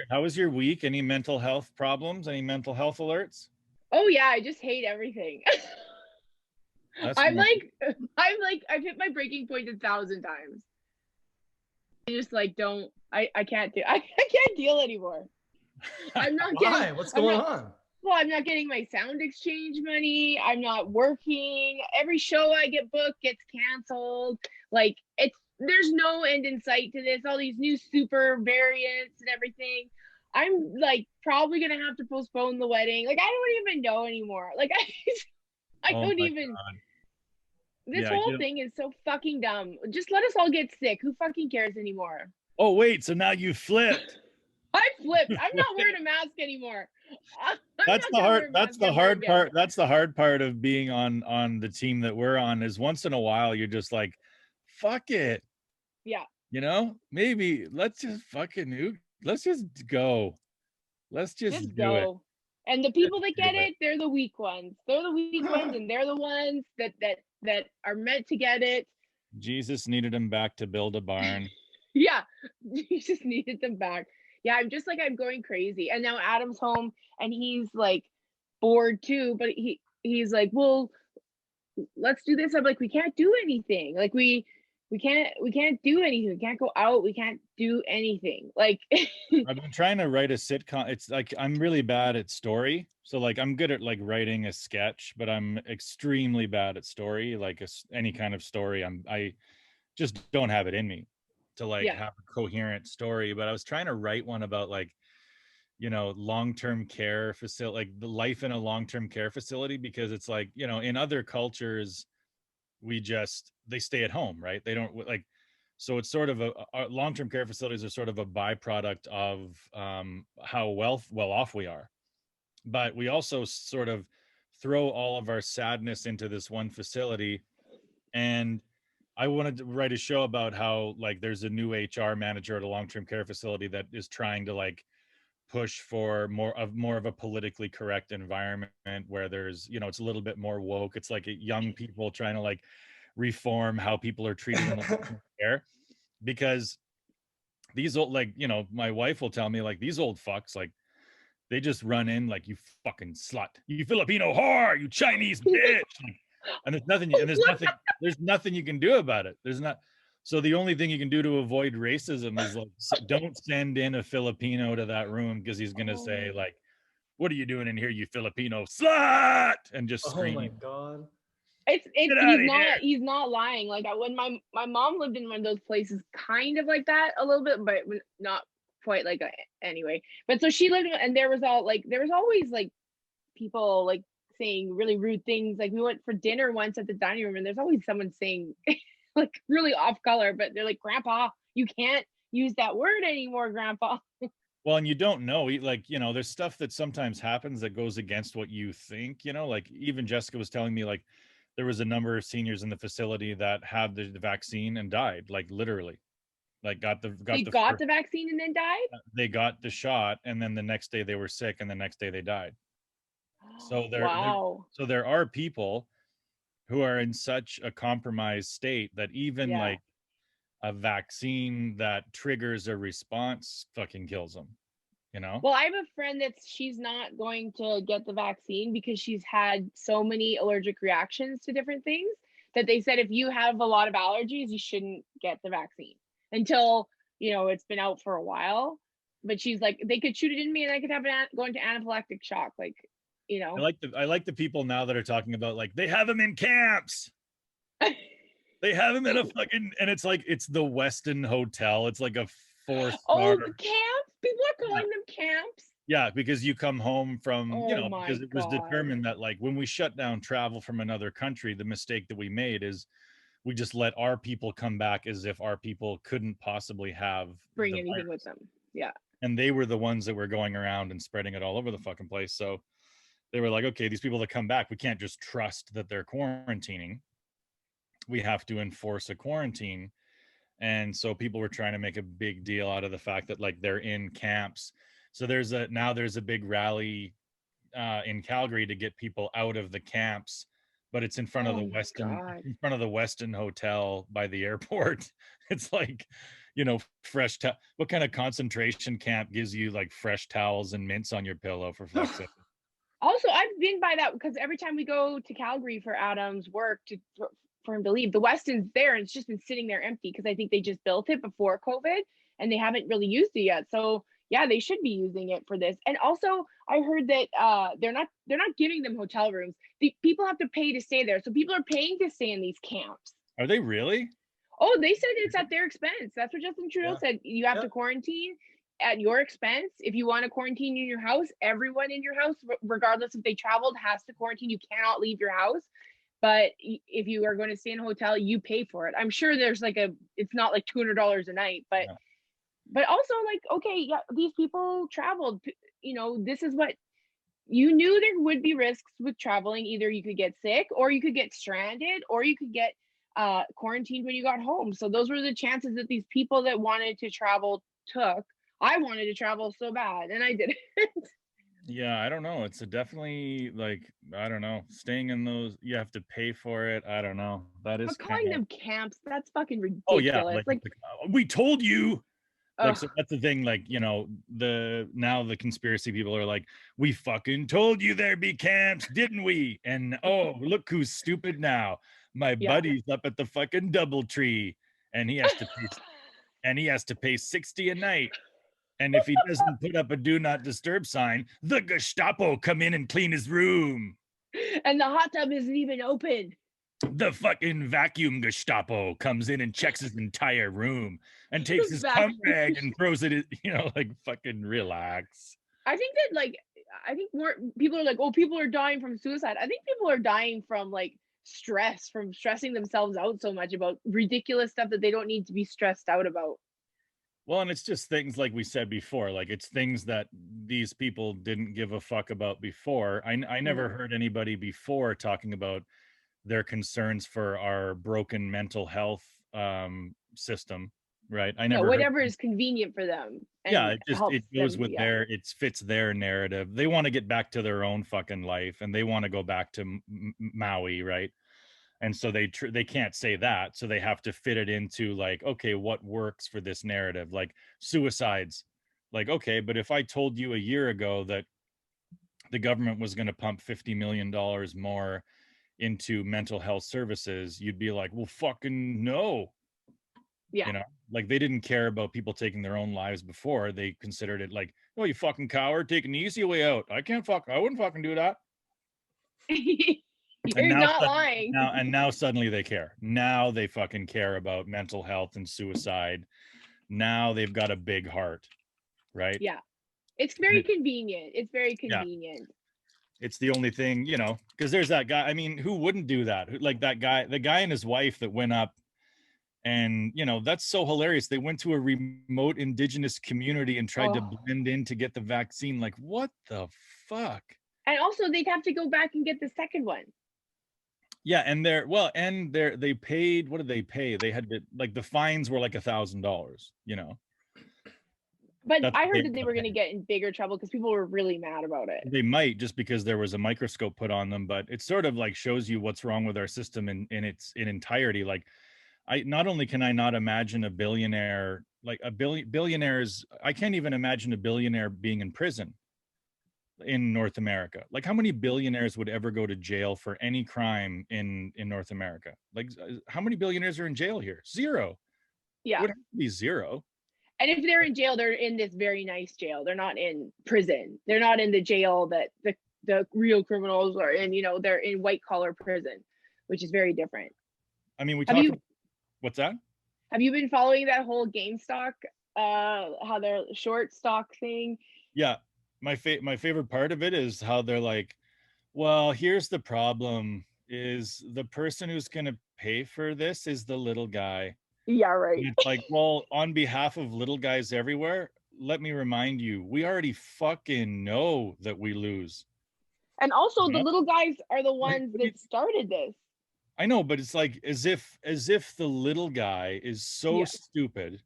How was your week? Any mental health problems? Any mental health alerts? Oh yeah, I just hate everything. That's I'm normal. like, I'm like, I've hit my breaking point 1,000 times. I just like don't. I can't do. I can't deal anymore. I'm not getting. Why? What's I'm going not. on? Well, I'm not getting my sound exchange money. I'm not working. Every show I get booked gets canceled. Like there's no end in sight to this. All these new super variants and everything. I'm like probably gonna have to postpone the wedding. Like I don't even know anymore. Like I Oh don't my even. God. This Yeah, whole thing is so fucking dumb. Just let us all get sick. Who fucking cares anymore? Oh wait, so now you flipped. I flipped. I'm not wearing a mask anymore. I'm That's not the gonna hard wear a that's mask the ever hard again. part. That's the hard part of being on the team that we're on is once in a while you're just like, fuck it. Yeah, Maybe let's just let's just go. Let's just just do it. go. And the Just people that do get it. it, they're the weak ones. They're the weak ones, and they're the ones that are meant to get it. Jesus needed him back to build a barn. Yeah, you just needed them back. Yeah, I'm just like I'm going crazy. And now Adam's home, and he's like bored too. But he's like, well, let's do this. I'm like, we can't do anything. Like we can't do anything. We can't go out. We can't do anything. Like I've been trying to write a sitcom. It's like I'm really bad at story. So like I'm good at like writing a sketch, but I'm extremely bad at story. Like any kind of story, I just don't have it in me to like yeah. have a coherent story. But I was trying to write one about like long-term care facility, like the life in a long-term care facility, because it's like in other cultures they stay at home, right? They don't like, so it's sort of long-term care facilities are sort of a byproduct of how well off we are, but we also sort of throw all of our sadness into this one facility. And I wanted to write a show about how like there's a new HR manager at a long-term care facility that is trying to like push for more of a politically correct environment where there's it's a little bit more woke. It's like young people trying to like reform how people are treated in the long-term care, because these old, like my wife will tell me like these old fucks, like they just run in like, you fucking slut, you Filipino whore, you Chinese bitch, like, and there's nothing you can do about it. There's not. So the only thing you can do to avoid racism is like don't send in a Filipino to that room, because he's gonna say Oh, like, what are you doing in here, you Filipino slut, and just Oh my scream, god. it's get out he's of here. not lying. Like when my mom lived in one of those places, kind of like that a little bit, but not quite like anyway. But so she lived, and there was always like people like saying really rude things. Like we went for dinner once at the dining room, and there's always someone saying like really off color, but they're like, Grandpa, you can't use that word anymore, Grandpa. Well, and you don't know, like, there's stuff that sometimes happens that goes against what you think, like even Jessica was telling me, like, there was a number of seniors in the facility that had the vaccine and died, like literally, like got They the got first, the vaccine and then died. they got the shot, and then the next day they were sick, and the next day they died. So Wow. there are people who are in such a compromised state that even Yeah. like a vaccine that triggers a response fucking kills them, you know? Well, I have a friend she's not going to get the vaccine because she's had so many allergic reactions to different things that they said if you have a lot of allergies, you shouldn't get the vaccine until, it's been out for a while. But she's like, they could shoot it in me and I could have go into anaphylactic shock. Like, you I know, like the people now that are talking about like they have them in camps. They have them in a fucking, and it's like it's the Westin Hotel. It's like a four-star. oh, the camps. People are Yeah. calling them camps. Yeah, because you come home from, Oh because my it was God. determined that like when we shut down travel from another country, the mistake that we made is we just let our people come back as if our people couldn't possibly have Bring the anything with virus. them. Yeah. And they were the ones that were going around and spreading it all over the fucking place. So they were like, okay, these people that come back, we can't just trust that they're quarantining. We have to enforce a quarantine. And so people were trying to make a big deal out of the fact that like they're in camps. So there's a big rally in Calgary to get people out of the camps, but it's Oh my God. in front of the Westin Hotel by the airport. It's like, fresh what kind of concentration camp gives you like fresh towels and mints on your pillow, for fuck's sake? Also, I've been by that because every time we go to Calgary for Adam's work for him to leave, the Weston's there and it's just been sitting there empty because I think they just built it before COVID and they haven't really used it yet. So yeah, they should be using it for this. And also, I heard that they're not giving them hotel rooms. The people have to pay to stay there, so people are paying to stay in these camps. Are they really? Oh, they said it's at their expense. That's what Justin Trudeau Yeah. said. You have Yeah. to quarantine at your expense. If you want to quarantine in your house, everyone in your house, regardless if they traveled, has to quarantine. You cannot leave your house. But if you are going to stay in a hotel, you pay for it. I'm sure there's it's not like $200 a night, but Yeah. but also like, okay, yeah, these people traveled. This is what you knew there would be risks with traveling. Either you could get sick, or you could get stranded, or you could get quarantined when you got home. So those were the chances that these people that wanted to travel took. I wanted to travel so bad, and I didn't. Yeah, I don't know. It's a definitely like, I don't know, staying in those, you have to pay for it. I don't know. That is But kind calling of, them camps, that's fucking oh yeah, ridiculous. like Like, we told you. Like, ugh, so that's the thing, like, the conspiracy people are like, we fucking told you there'd be camps, didn't we? And oh, look who's stupid now. My yeah. buddy's up at the fucking DoubleTree, and he has to pay 60 a night. And if he doesn't put up a do not disturb sign, the Gestapo come in and clean his room. And the hot tub isn't even open. The fucking vacuum Gestapo comes in and checks his entire room and takes his cum Vacuum. rag and throws it, like, fucking relax. I think that I think more people are like, oh, people are dying from suicide. I think people are dying from stress, from stressing themselves out so much about ridiculous stuff that they don't need to be stressed out about. Well, and it's just things like we said before, like it's things that these people didn't give a fuck about before. I never No. heard anybody before talking about their concerns for our broken mental health system, right? I Yeah, never heard. whatever is convenient for them Yeah, and it helps goes them. with Yeah. it fits their narrative. They want to get back to their own fucking life, and they want to go back to Maui, right? And so they can't say that, so they have to fit it into like, okay, what works for this narrative? Like suicides. Like, okay, but if I told you a year ago that the government was going to pump $50 million more into mental health services, you'd be like, well, fucking no. Yeah. Like they didn't care about people taking their own lives before. They considered it like, oh, you fucking coward, taking the easy way out. I wouldn't fucking do that. And You're not lying. now suddenly they care. Now they fucking care about mental health and suicide. Now they've got a big heart, right? Yeah. It's And very convenient. It's very yeah, convenient. it's the only thing, because there's that guy. I mean, who wouldn't do that? Like that guy, the guy and his wife that went up, and that's so hilarious. They went to a remote indigenous community and tried to Oh. blend in to get the vaccine. Like, what the fuck? And also they'd have to go back and get the second one. Yeah, and they paid, what did they pay? They had to, like, the fines were like $1,000, But That's I what they heard that they were going to get in bigger trouble because people were really mad about it. They might, just because there was a microscope put on them, but it sort of like shows you what's wrong with our system in its entirety. Like, I not only can I not imagine a billionaire, like billionaires, I can't even imagine a billionaire being in prison in North America. Like, how many billionaires would ever go to jail for any crime in North America? Like, how many billionaires are in jail here? Zero. It Yeah. would have to be zero. And if they're in jail, they're in this very nice jail. They're not in prison. They're not in the jail that the real criminals are in. They're in white collar prison, which is very different. I mean, we Have talk you about, what's that? have you been following that whole GameStop, how their short stock thing? Yeah, my favorite part of it is how they're like, well, here's the problem: is the person who's going to pay for this is the little guy. Yeah, right. And it's like, well, on behalf of little guys everywhere, let me remind you, we already fucking know that we lose. And also, You the know? little guys are the Like, ones that started this. I know, but it's like as if the little guy is so Yeah. stupid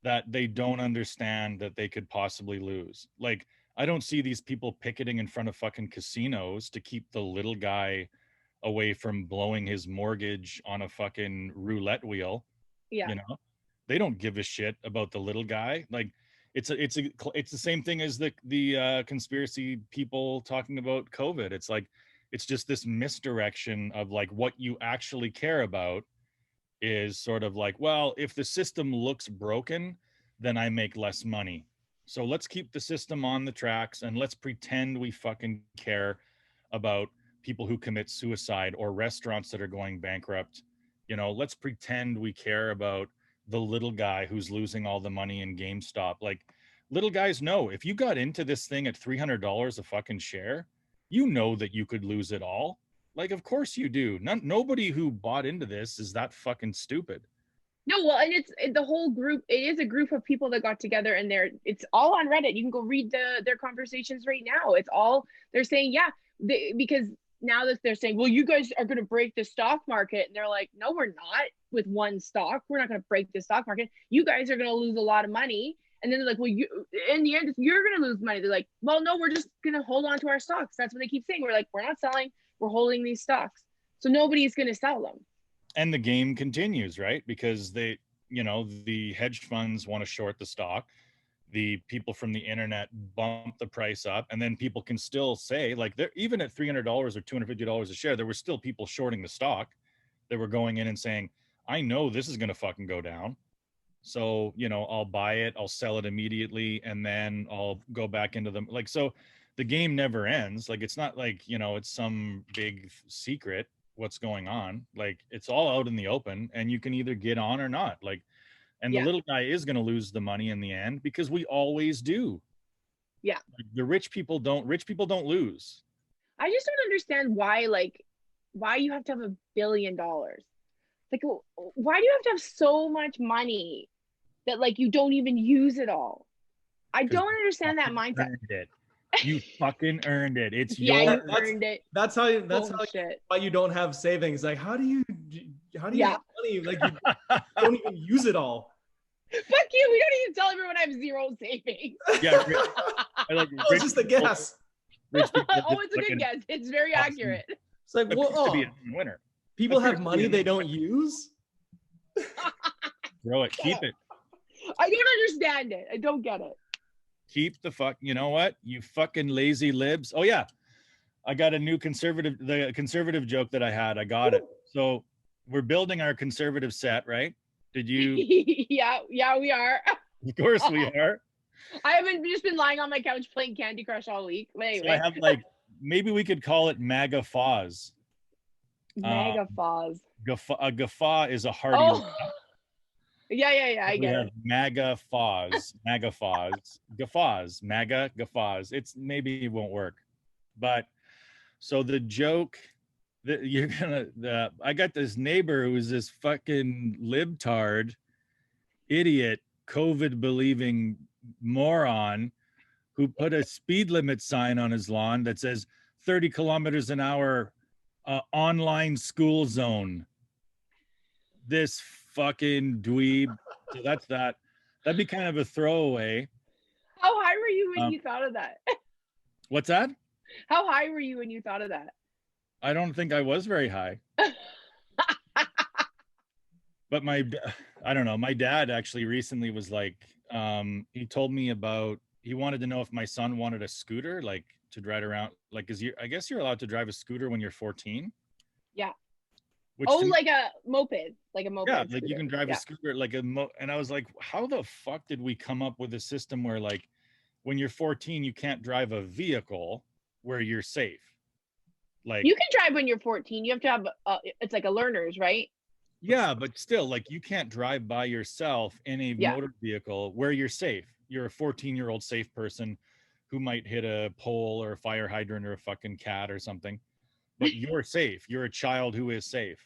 that they don't understand that they could possibly lose. Like, I don't see these people picketing in front of fucking casinos to keep the little guy away from blowing his mortgage on a fucking roulette wheel, Yeah. you know? They don't give a shit about the little guy. Like it's the same thing as the conspiracy people talking about COVID. It's like it's just this misdirection of like what you actually care about is sort of like, well, if the system looks broken, then I make less money. So let's keep the system on the tracks and let's pretend we fucking care about people who commit suicide or restaurants that are going bankrupt. You know, let's pretend we care about the little guy who's losing all the money in GameStop. Like, little guys know if you got into this thing at $300 a fucking share, you know that you could lose it all. Like, of course you do. Nobody who bought into this is that fucking stupid. No, well, and the whole group. It is a group of people that got together, and it's all on Reddit. You can go read their conversations right now. It's all they're saying, yeah, because now that they're saying, well, you guys are going to break the stock market, and they're like, no, we're not. With one stock, we're not going to break the stock market. You guys are going to lose a lot of money, and then they're like, well, you in the end, you're going to lose money. They're like, well, no, we're just going to hold on to our stocks. That's what they keep saying. We're like, we're not selling. We're holding these stocks, so nobody's going to sell them. And the game continues, right? Because they, you know, the hedge funds want to short the stock. The people from the internet bump the price up, and then people can still say, like, they're even at $300 or $250 a share, there were still people shorting the stock. They were going in and saying, I know this is going to fucking go down. So, you know, I'll buy it, I'll sell it immediately, and then I'll go back into them. Like, so the game never ends. Like, it's not like, you know, it's some big secret what's going on. Like, it's all out in the open, and you can either get on or not. Like, and the little guy is going to lose the money in the end because we always do. Yeah. Like, the rich people don't lose. I just don't understand why you have to have $1 billion. Like, why do you have to have so much money that like you don't even use it all? I don't understand that mindset. You fucking earned it. It's yeah, your. you earned it. That's how. Why you don't have savings. Like, how do you have money? Like, you don't even use it all. Fuck you. We don't even tell everyone I have zero savings. Yeah. It's just a guess. It's a good guess. It's very accurate. It's like, well, winner. People have money they don't use. Throw it. Keep it. I don't understand it. I don't get it. Keep the fuck. You know what? You fucking lazy libs. Oh yeah, I got a new the conservative joke that I had. I got it. So we're building our conservative set, right? Did you? yeah, we are. Of course we are. I haven't just been lying on my couch playing Candy Crush all week. But anyway. So I have like, maybe we could call it MAGA-uffaws. MAGA-uffaws. A guffaw is a hearty. Oh. Yeah. I get it. MAGA-uffaws. Guffaws. MAGA-uffaws. Maybe it won't work. But so the joke that I got this neighbor who's this fucking libtard, idiot, COVID believing moron who put a speed limit sign on his lawn that says 30 kilometers an hour online school zone. This fucking dweeb. So that's that. That'd be kind of a throwaway. How high were you when you thought of that? What's that? How high were you when you thought of that? I don't think I was very high. But I don't know. My dad actually recently was like, he told me he wanted to know if my son wanted a scooter, like to drive around. Like, I guess you're allowed to drive a scooter when you're 14. Yeah. Which like a moped. Yeah, like scooter. You can drive a scooter like and I was like, how the fuck did we come up with a system where like when you're 14, you can't drive a vehicle where you're safe? Like, you can drive when you're 14. You have to have it's like a learner's, right? Yeah, but still, like, you can't drive by yourself in a motor vehicle where you're safe. You're a 14-year-old safe person who might hit a pole or a fire hydrant or a fucking cat or something, but you're safe. You're a child who is safe.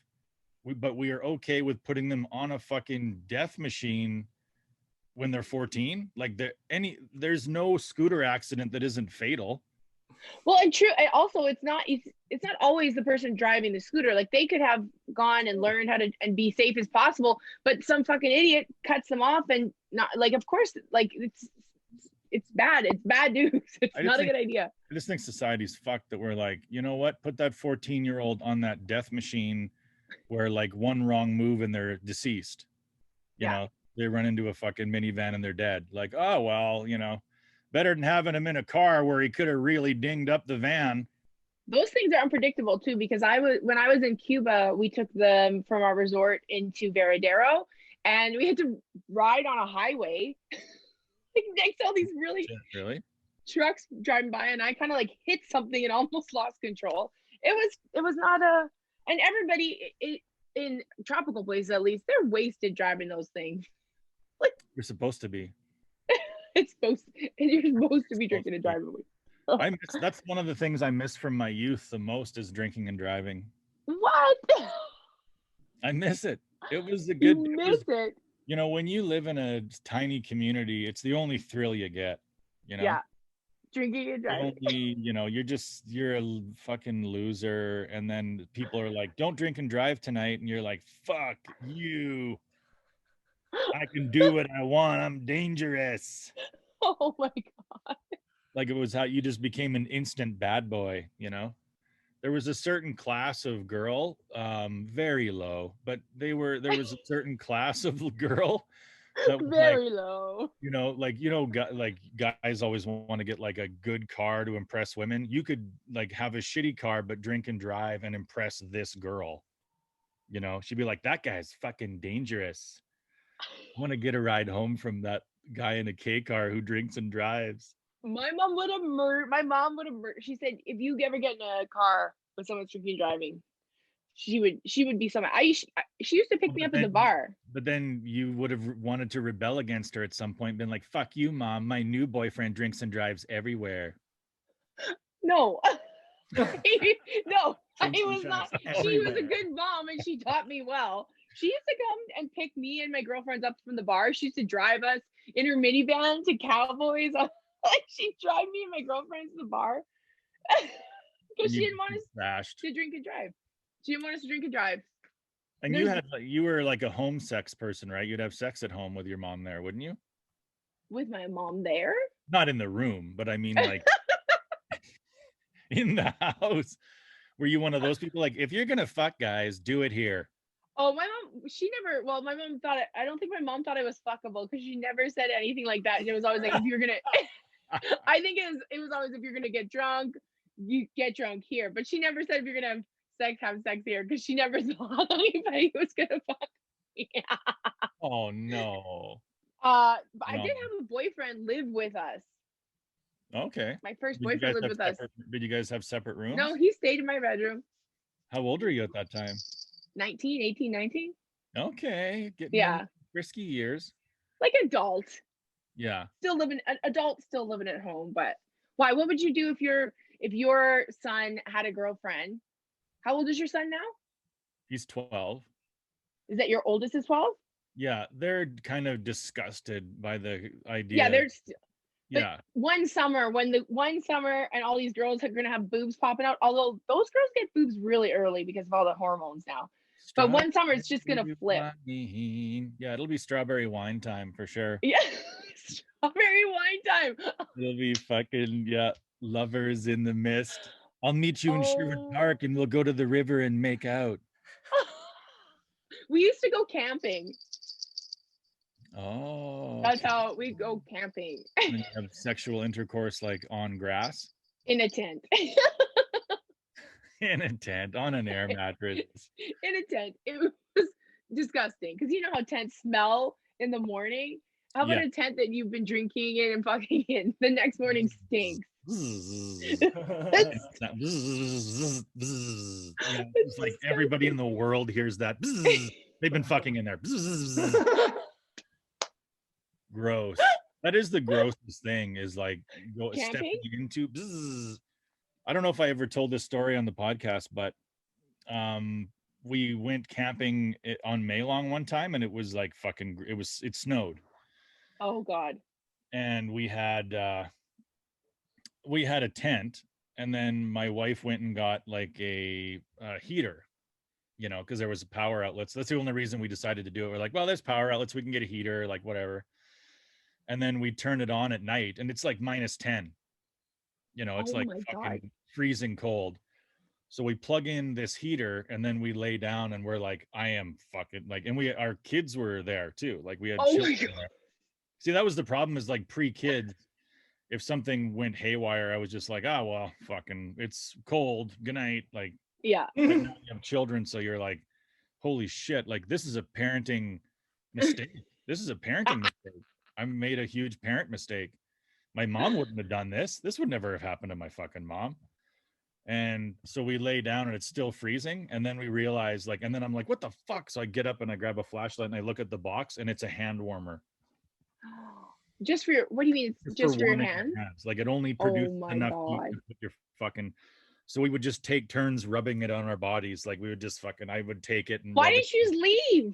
But we are okay with putting them on a fucking death machine when they're 14. Like, there's no scooter accident that isn't fatal. Well, and true. And also, it's not always the person driving the scooter. Like, they could have gone and learned how to and be safe as possible, but some fucking idiot cuts them off and not like. Of course, like it's bad. It's bad news. It's not a good idea. I just think society's fucked that we're like, you know what? Put that 14-year-old on that death machine, where like one wrong move and they're deceased. You know, they run into a fucking minivan and they're dead. Like, oh well, better than having him in a car where he could have really dinged up the van. Those things are unpredictable too, because when I was in Cuba, we took them from our resort into Veradero, and we had to ride on a highway like next to all these Really? trucks driving by, and I kind of like hit something and almost lost control. It was not and everybody in tropical places, at least, they're wasted driving those things. Like, You're supposed to be. it's supposed to, and you're supposed to be drinking and driving. That's one of the things I miss from my youth the most is drinking and driving. What? I miss it. It was a good. You miss it. When you live in a tiny community, it's the only thrill you get. Yeah, drinking and driving. You're a fucking loser, and then people are like, "Don't drink and drive tonight," and you're like, "Fuck you! I can do what I want. I'm dangerous." Oh my God. Like it was how you just became an instant bad boy. There was a certain class of girl, very low, but there was a certain class of girl that was very low. Guys always want to get like a good car to impress women. You could like have a shitty car, but drink and drive and impress this girl. She'd be like, that guy's fucking dangerous. I want to get a ride home from that guy in a K car who drinks and drives. My mom would have murdered. She said, if you ever get in a car with someone drinking and driving, she would be someone. She used to pick me up at the bar. But then you would have wanted to rebel against her at some point, been like, fuck you, mom. My new boyfriend drinks and drives everywhere. No. No, I was not. She was a good mom and she taught me well. She used to come and pick me and my girlfriends up from the bar. She used to drive us in her minivan to Cowboys. Like, she'd drive me and my girlfriends to the bar because she didn't want us to drink and drive. She didn't want us to drink and drive. And you were like a home sex person, right? You'd have sex at home with your mom there, wouldn't you? With my mom there? Not in the room, but I mean like in the house. Were you one of those people like, if you're gonna fuck guys, do it here? Oh, my mom, my mom thought I don't think my mom thought it was fuckable because she never said anything like that. It was always like, if you're gonna I think it was always, if you're gonna get drunk, you get drunk here. But she never said if you're gonna have sex here, because she never thought anybody was gonna fuck me. Oh no. But I did have a boyfriend live with us. Okay. My first boyfriend lived with us. Did you guys have separate rooms? No, he stayed in my bedroom. How old were you at that time? 18, 19. Okay. Getting risky years. Like adult. Yeah. Still living at home, but why? What would you do if your son had a girlfriend? How old is your son now? He's 12. Is that your oldest is 12? Yeah, they're kind of disgusted by the idea. Yeah, they're yeah. One summer and all these girls are gonna have boobs popping out. Although those girls get boobs really early because of all the hormones now. But one summer it's just gonna flip. Yeah, it'll be strawberry wine time for sure. Yeah, strawberry wine time. It'll be fucking lovers in the mist. I'll meet you in Sherwood Park and we'll go to the river and make out. We used to go camping. Oh. That's how we go camping. And have sexual intercourse like on grass? In a tent. In a tent, on an air mattress. In a tent. It was disgusting. Because you know how tents smell in the morning? How about a tent that you've been drinking in and fucking in? The next morning stinks. It's like everybody in the world hears that. They've been fucking in there. Gross. That is the grossest thing, is like stepping into. I don't know if I ever told this story on the podcast, but we went camping on Maylong one time, and it was like it snowed. Oh God. And we had a tent, and then my wife went and got like a heater, because there was power outlets. That's the only reason we decided to do it. We're like, well, there's power outlets, we can get a heater, like whatever. And then we turn it on at night, and it's like -10. It's like fucking freezing cold. So we plug in this heater and then we lay down and we're like, I am fucking like, and our kids were there too. Like we had Oh my children God. there. See, that was the problem, is like pre-kids. If something went haywire, I was just like, oh, well, fucking, it's cold. Good night. Like, Yeah. but now you have children. So you're like, holy shit. Like, this is a parenting mistake. This is a parenting mistake. I made a huge parent mistake. My mom wouldn't have done this. This would never have happened to my fucking mom. And so we lay down and it's still freezing. And then we realize, like, and then I'm like, what the fuck? So I get up and I grab a flashlight and I look at the box and it's a hand warmer. Just for your, what do you mean? Just for your warming hand? hands. Like it only Oh produces my enough heat God. to put your fucking. So we would just take turns rubbing it on our bodies. Like we would just fucking, I would take it and Why rub it. didn't you just leave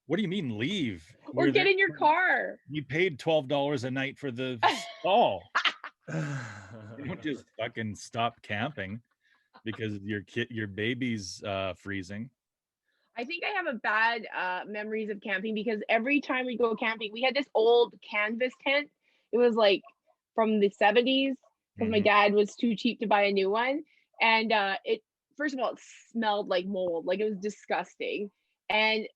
What do you mean leave? or get in your car? We paid $12 a night for the stall. You don't just fucking stop camping because your baby's freezing. I think I have a bad memories of camping because every time we go camping, we had this old canvas tent. It was like from the 70s because my dad was too cheap to buy a new one. And it, first of all, it smelled like mold, like it was disgusting. And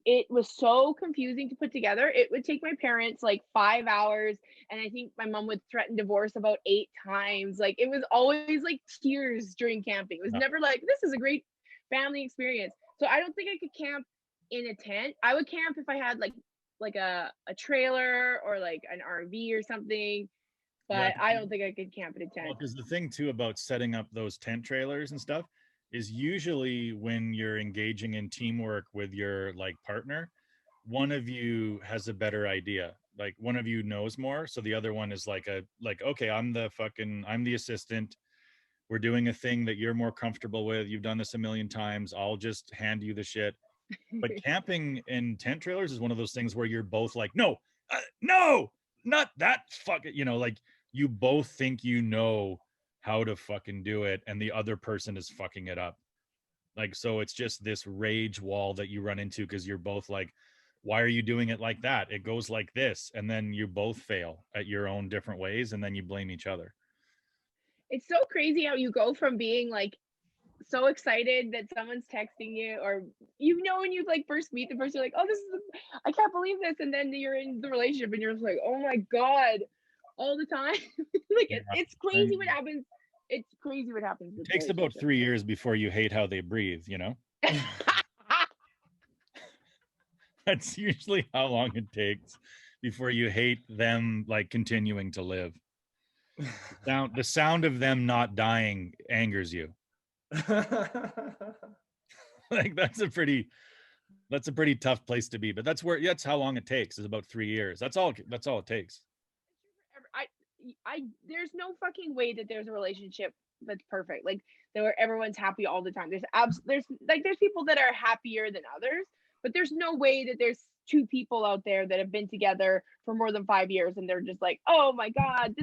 it was so confusing to put together. It would take my parents like 5 hours. And I think my mom would threaten divorce about 8 times. Like it was always like tears during camping. It was never like, this is a great family experience. So I don't think I could camp in a tent. I would camp if I had like a trailer or like an RV or something, but I don't think I could camp in a tent. Well, because the thing too about setting up those tent trailers and stuff is usually when you're engaging in teamwork with your like partner, one of you has a better idea. Like one of you knows more, so the other one is like okay, I'm the assistant. We're doing a thing that you're more comfortable with. You've done this a million times. I'll just hand you the shit. But camping in tent trailers is one of those things where you're both like, no, no, not that fucking, like you both think you know how to fucking do it and the other person is fucking it up. Like, so it's just this rage wall that you run into because you're both like, why are you doing it like that? It goes like this. And then you both fail at your own different ways and then you blame each other. It's so crazy how you go from being like so excited that someone's texting you, or when you like first meet the person, you're like, oh, I can't believe this, and then you're in the relationship and you're just like, oh my God, all the time. Like it's crazy what happens. It's crazy what happens. It takes about 3 years before you hate how they breathe, That's usually how long it takes before you hate them like continuing to live. The sound of them not dying angers you. Like that's a pretty tough place to be, but that's how long it takes, is about 3 years. That's all it takes. I there's no fucking way that there's a relationship that's perfect, like where everyone's happy all the time. There's people that are happier than others, but there's no way that there's two people out there that have been together for more than 5 years and they're just like, oh my God,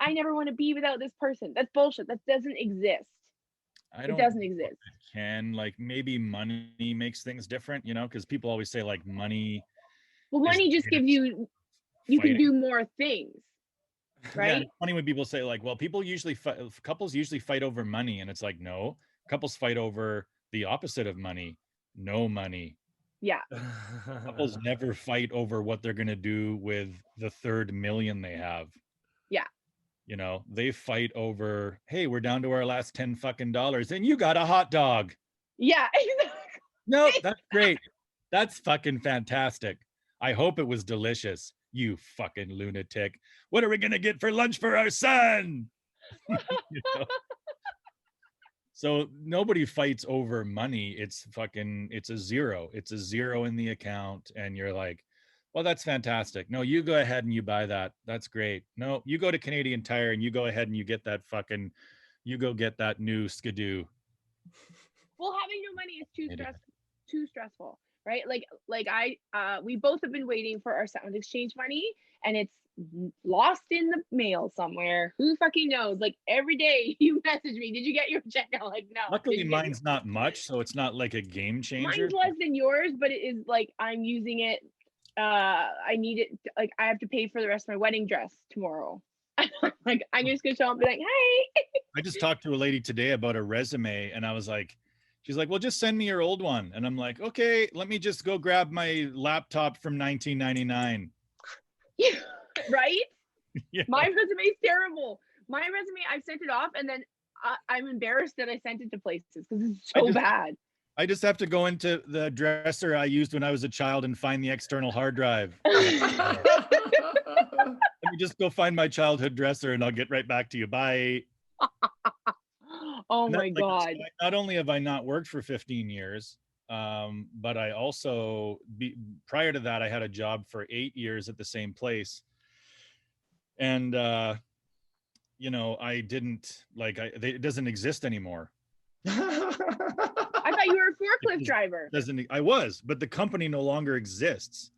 I never want to be without this person. That's bullshit. That doesn't exist. It doesn't exist. It can, like, maybe money makes things different, because people always say like money. Well, money just gives you can do more things, right? Yeah, funny when people say like, well, couples usually fight over money, and it's like, no, couples fight over the opposite of money, no money. Yeah. Couples never fight over what they're gonna do with the third million they have. Yeah. They fight over, hey, we're down to our last 10 fucking dollars and you got a hot dog. Yeah. No, that's great. That's fucking fantastic. I hope it was delicious. You fucking lunatic. What are we going to get for lunch for our son? So nobody fights over money. It's a zero. It's a zero in the account. And you're like, well, that's fantastic. No, you go ahead and you buy that. That's great. No, you go to Canadian Tire and you go ahead and you get that you go get that new Skidoo. Well, having no money is too stressful, right? We both have been waiting for our sound exchange money and it's lost in the mail somewhere. Who fucking knows? Like every day you message me, did you get your check? I'm like, no. Luckily mine's not much, so it's not like a game changer. Mine's less than yours, but it is like I'm using it. I need it. I have to pay for the rest of my wedding dress tomorrow. Like I'm just gonna show up and be like, hey. I just talked to a lady today about a resume, and I was like, she's like, well, just send me your old one. And I'm like, okay, let me just go grab my laptop from 1999. Right? You My know? resume is terrible. My resume, I've sent it off, and then I'm embarrassed that I sent it to places because it's so bad. I just have to go into the dresser I used when I was a child and find the external hard drive. Let me just go find my childhood dresser and I'll get right back to you. Bye. Oh And my that's like, God. not only have I not worked for 15 years, but I also, prior to that, I had a job for 8 years at the same place. And, you know, I didn't like, it doesn't exist anymore. I thought you were a forklift driver. I was, but the company no longer exists.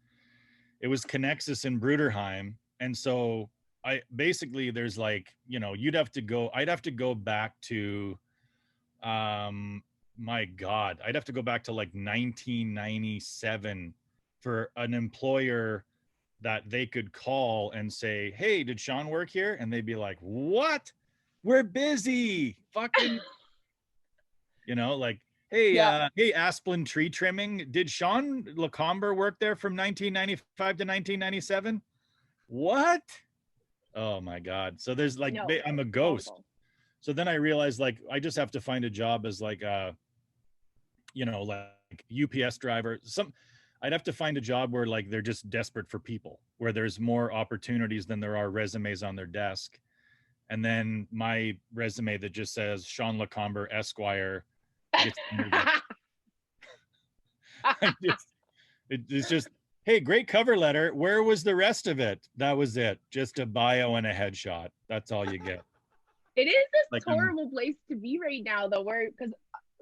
It was Connexus in Bruderheim. And so I basically, there's like, you know, I'd have to go back to, my God, I'd have to go back to like 1997 for an employer that they could call and say, hey, did Sean work here? And they'd be like, what? We're busy. Fucking, you know, like, hey, Yeah. hey, Asplin Tree Trimming. Did Sean Lacomber work there from 1995 to 1997? What? Oh my God. So there's like, No, I'm a ghost. horrible. So then I realized like, I just have to find a job as like you know, like UPS driver. I'd have to find a job where like they're just desperate for people, where there's more opportunities than there are resumes on their desk. And then my resume that just says Sean Lacomber Esquire gets it's just, hey, great cover letter. Where was the rest of it? That was it. Just a bio and a headshot. That's all you get. It is this Like, horrible place to be right now, though, where because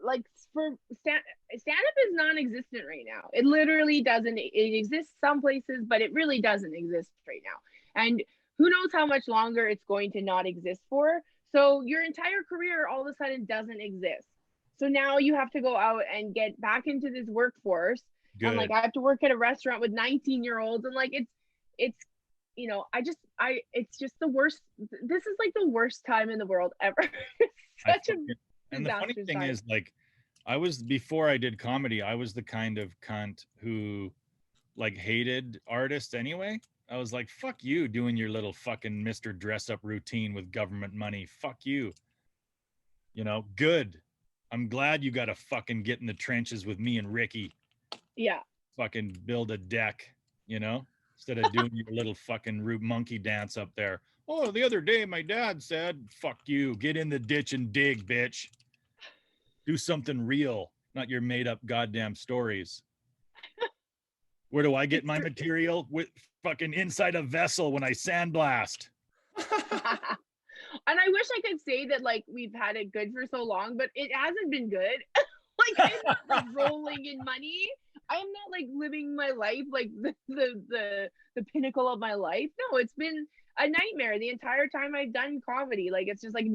like for stand up is non-existent right now. It literally doesn't. It exists some places, but it really doesn't exist right now. And who knows how much longer it's going to not exist for. So your entire career all of a sudden doesn't exist. So now you have to go out and get back into this workforce. And like good. I have to work at a restaurant with 19-year-olds, and like it's you know, it's just the worst. This is like the worst time in the world ever. Such a and the funny thing time. is, like, before I did comedy, I was the kind of cunt who like hated artists anyway. I was like, fuck you doing your little fucking Mr. Dress Up routine with government money. Fuck you. You know, good. I'm glad you got to fucking get in the trenches with me and Ricky. Yeah. Fucking build a deck, you know, instead of doing your little fucking root monkey dance up there. Oh, the other day my dad said, fuck you, get in the ditch and dig, bitch. Do something real, not your made up goddamn stories. Where do I get my material? With fucking inside a vessel when I sandblast. And I wish I could say that like we've had it good for so long, but it hasn't been good. Like I'm not like rolling in money. I am not like living my life like the pinnacle of my life. No, it's been a nightmare the entire time I've done comedy. Like it's just like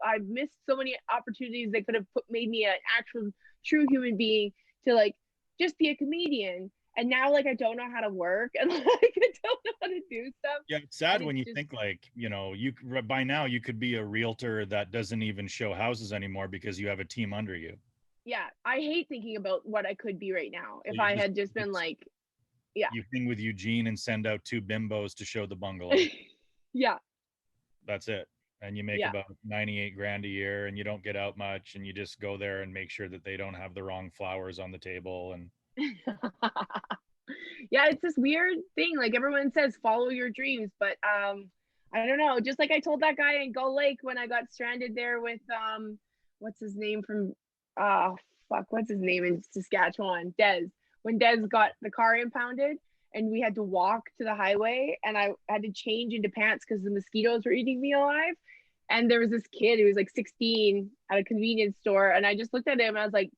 I've missed so many opportunities that could have made me an actual true human being to like just be a comedian. And now like I don't know how to work and like I don't know how to do stuff. Yeah, it's sad when you think like, you know, you by now you could be a realtor that doesn't even show houses anymore because you have a team under you. Yeah, I hate thinking about what I could be right now if I had just been like, yeah. You hang with Eugene and send out 2 bimbos to show the bungalow. Yeah. That's it. And you make about 98 grand a year and you don't get out much and you just go there and make sure that they don't have the wrong flowers on the table. And yeah, it's this weird thing. Like everyone says, follow your dreams, but I don't know. Just like I told that guy in Gull Lake when I got stranded there with what's his name from what's his name in Saskatchewan? Des. When Des got the car impounded and we had to walk to the highway and I had to change into pants because the mosquitoes were eating me alive. And there was this kid who was like 16 at a convenience store. And I just looked at him and I was like,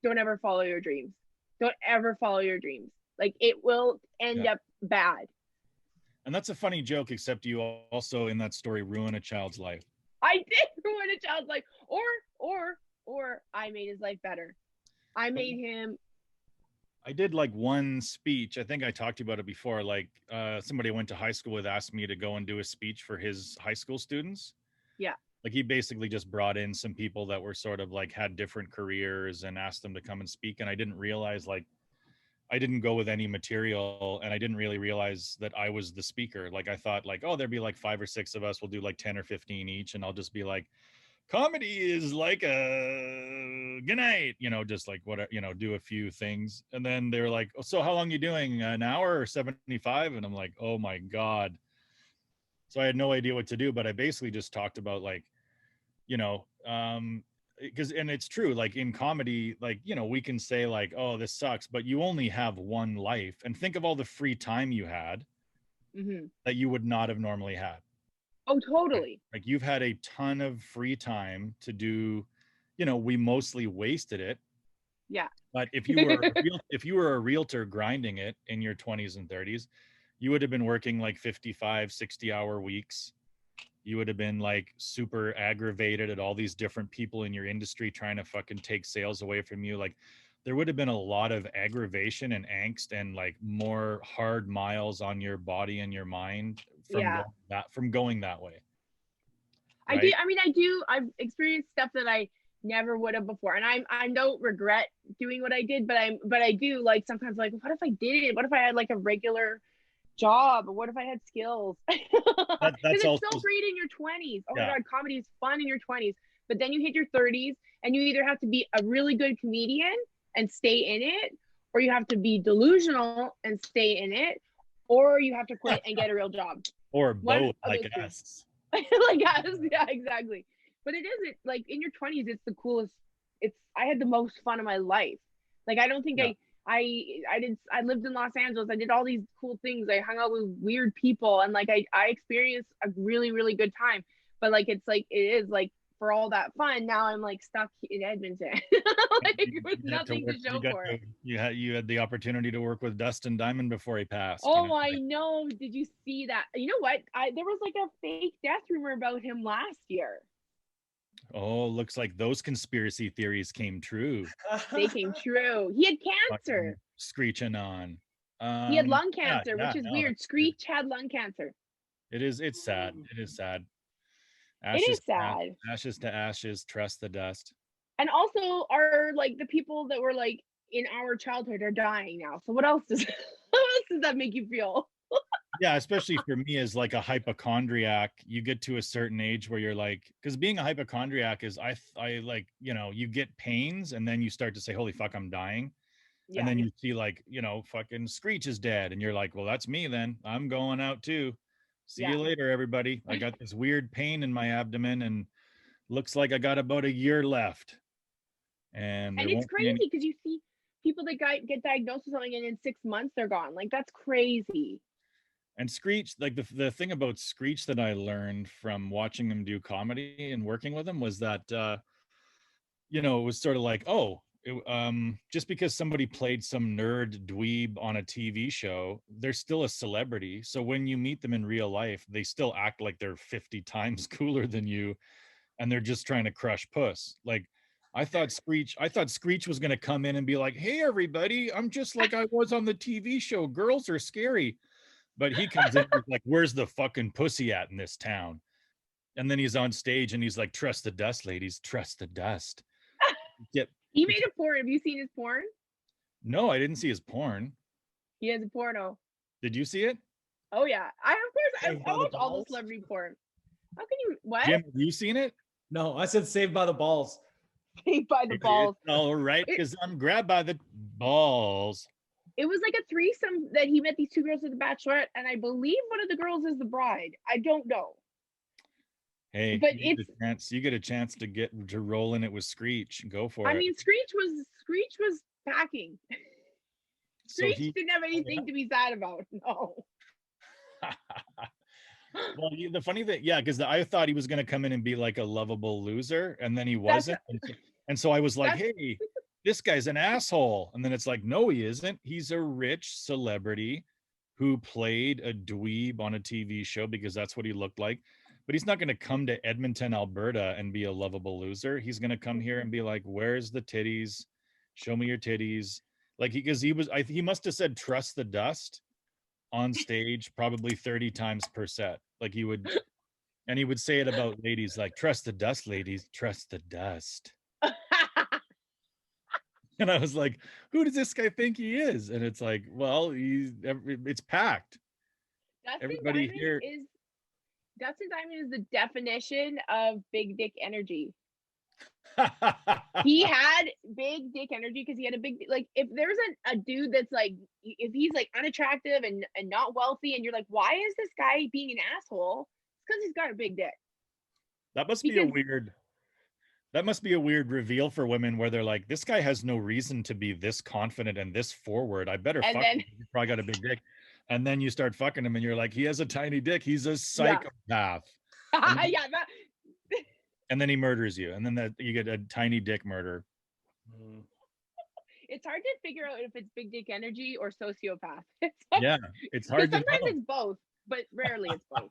don't ever follow your dreams. Don't ever follow your dreams. Like it will end up bad. And that's a funny joke, except you also in that story ruin a child's life. I did ruin a child's life. Or I made his life better. I made him. I did like one speech. I think I talked to you about it before. Like somebody I went to high school with asked me to go and do a speech for his high school students. Yeah. Like he basically just brought in some people that were sort of like had different careers and asked them to come and speak. And I didn't realize, like, I didn't go with any material, and I didn't really realize that I was the speaker. Like I thought like, oh, there'd be like 5 or 6 of us. We'll do like 10 or 15 each. And I'll just be like, comedy is like a good night, just like whatever, do a few things. And then they were like, oh, so how long you doing? An hour or 75? And I'm like, oh my God. So I had no idea what to do, but I basically just talked about like, because, and it's true, like in comedy, like, we can say like, oh, this sucks, but you only have one life. And think of all the free time you had that you would not have normally had. Oh, totally. Like you've had a ton of free time to do, we mostly wasted it. Yeah. But if you were a realtor grinding it in your 20s and 30s, you would have been working like 55, 60-hour weeks. You would have been like super aggravated at all these different people in your industry trying to fucking take sales away from you. Like there would have been a lot of aggravation and angst and like more hard miles on your body and your mind from going that way. Right? I've experienced stuff that I never would have before. And I don't regret doing what I did, but I do like sometimes like, what if I did it? What if I had like a regular job, or what if I had skills? Because it's so great in your 20s. Oh my God, comedy is fun in your 20s. But then you hit your 30s and you either have to be a really good comedian and stay in it, or you have to be delusional and stay in it, or you have to quit and get a real job. Or both, like us. Like us, yeah, exactly. But it isn't like in your 20s, it's the coolest. I had the most fun of my life. Like I don't think I lived in Los Angeles. I did all these cool things. I hung out with weird people, and like I experienced a really, really good time. But like it is like for all that fun, now I'm like stuck in Edmonton. Like with nothing to show for it. You had the opportunity to work with Dustin Diamond before he passed. Oh, I know. Did you see that? You know what? There was like a fake death rumor about him last year. Oh, looks like those conspiracy theories came true. They came true. He had cancer. Screeching on. He had lung cancer, which is weird. Screech had lung cancer. It's sad. It is sad. It is sad. Ashes to ashes, trust the dust. And also are like the people that were like in our childhood are dying now. So what else does that make you feel? Yeah, especially for me as like a hypochondriac, you get to a certain age where you're like, because being a hypochondriac is I like, you get pains and then you start to say, holy fuck, I'm dying. Yeah. And then you see like, fucking Screech is dead. And you're like, well, that's me then. I'm going out too. See you later, everybody. I got this weird pain in my abdomen and looks like I got about a year left. And it's crazy because you see people that get diagnosed with something and in 6 months they're gone. Like that's crazy. And Screech, like the thing about Screech that I learned from watching him do comedy and working with him was that, it was sort of like, just because somebody played some nerd dweeb on a TV show, they're still a celebrity. So when you meet them in real life, they still act like they're 50 times cooler than you, and they're just trying to crush puss. Like, I thought Screech was going to come in and be like, hey, everybody, I'm just like I was on the TV show. Girls are scary. But he comes in, he's like, where's the fucking pussy at in this town? And then he's on stage and he's like, trust the dust, ladies, trust the dust. He made a porn. Have you seen his porn? No, I didn't see his porn. He has a porno. Did you see it? Oh, yeah. I watch all the celebrity porn. How can you, what? Jim, have you seen it? No, I said saved by the balls. Saved by the balls. All right, because I'm grabbed by the balls. It was like a threesome that he met these 2 girls at the Bachelorette, and I believe one of the girls is the bride. I don't know. Hey, but you get a chance to get to roll in it with Screech. Go for it. I mean, Screech was packing. Screech didn't have anything to be sad about. No. Well, the funny thing, because I thought he was going to come in and be like a lovable loser, and then he wasn't. And so I was like, hey, this guy's an asshole. And then it's like, no, he isn't. He's a rich celebrity who played a dweeb on a TV show because that's what he looked like. But he's not going to come to Edmonton, Alberta and be a lovable loser. He's going to come here and be like, where's the titties? Show me your titties. Like, he must have said, trust the dust on stage probably 30 times per set. Like he would, And he would say it about ladies, like, trust the dust, ladies, trust the dust. And I was like, who does this guy think he is? And it's like, well, it's packed. Dustin Everybody Diamond here. is Dustin Diamond is the definition of big dick energy. He had big dick energy because he had a big, like, if there's a dude that's like, if he's like unattractive and not wealthy, and you're like, why is this guy being an asshole? It's because he's got a big dick. That must be a weird reveal for women where they're like, this guy has no reason to be this confident and this forward. I better fuck him. He's probably got a big dick. And then you start fucking him and you're like, he has a tiny dick. He's a psychopath. Yeah. And then he murders you. And then you get a tiny dick murder. It's hard to figure out if it's big dick energy or sociopath. Yeah, it's hard to know. Sometimes it's both, but rarely it's both.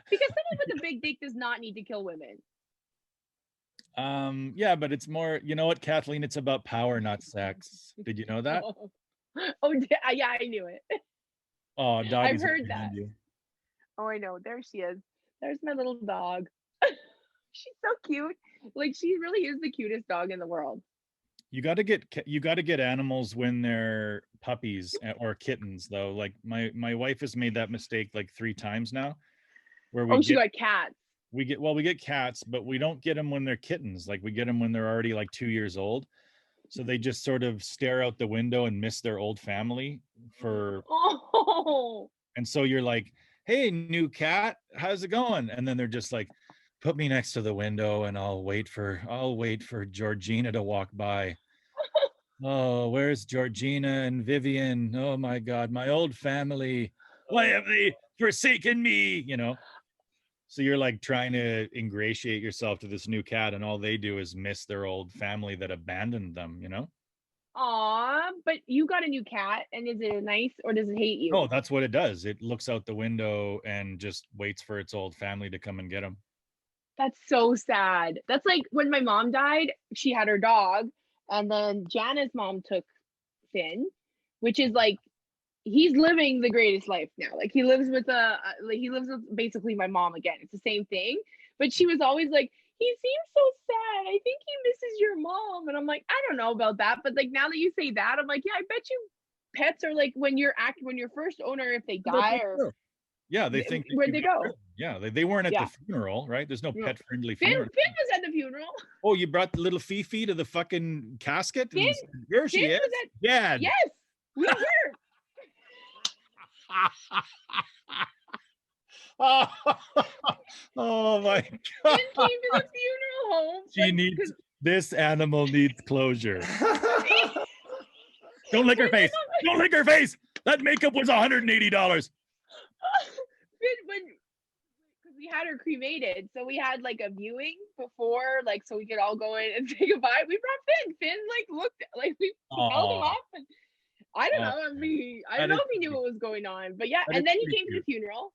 Because someone with a big dick does not need to kill women. Yeah, but it's more, you know what, Kathleen, it's about power, not sex. Did you know that? Yeah, I knew it. Oh, I've heard that. Oh, I know. There she is. There's my little dog. She's so cute. Like, she really is the cutest dog in the world. You got to get animals when they're puppies or kittens, though. Like my wife has made that mistake like 3 times now, where she got cats. We get cats, but we don't get them when they're kittens. Like, we get them when they're already like 2 years old. So they just sort of stare out the window and miss their old family and so you're like, hey, new cat, how's it going? And then they're just like, put me next to the window and I'll wait for Georgina to walk by. Oh, where's Georgina and Vivian? Oh my God, my old family. Why have they forsaken me? You know? So you're like trying to ingratiate yourself to this new cat, and all they do is miss their old family that abandoned them, you know? Aw, but you got a new cat, and is it nice or does it hate you? Oh, that's what it does. It looks out the window and just waits for its old family to come and get them. That's so sad. That's like when my mom died, she had her dog, and then Jana's mom took Finn, which is like, he's living the greatest life now. Like, he lives with basically my mom again. It's the same thing. But she was always like, he seems so sad. I think he misses your mom. And I'm like, I don't know about that. But like, now that you say that, I'm like, yeah, I bet you pets are like when your first owner, if they die, or yeah, they think where'd they go? Yeah, they weren't at the funeral, right? There's no pet friendly funeral. Finn was at the funeral. Oh, you brought the little Fifi to the fucking casket? Finn, here she is. Yeah. Yes, we were. Oh my God. Finn came to the funeral home. This animal needs closure. Don't lick her face. Don't lick her face. That makeup was $180. Because we had her cremated, so we had like a viewing before, like, so we could all go in and say goodbye. We brought Finn. Finn like looked like we held him up, and I don't know. I mean, I don't know if he knew what was going on, but yeah. And then he came to the funeral.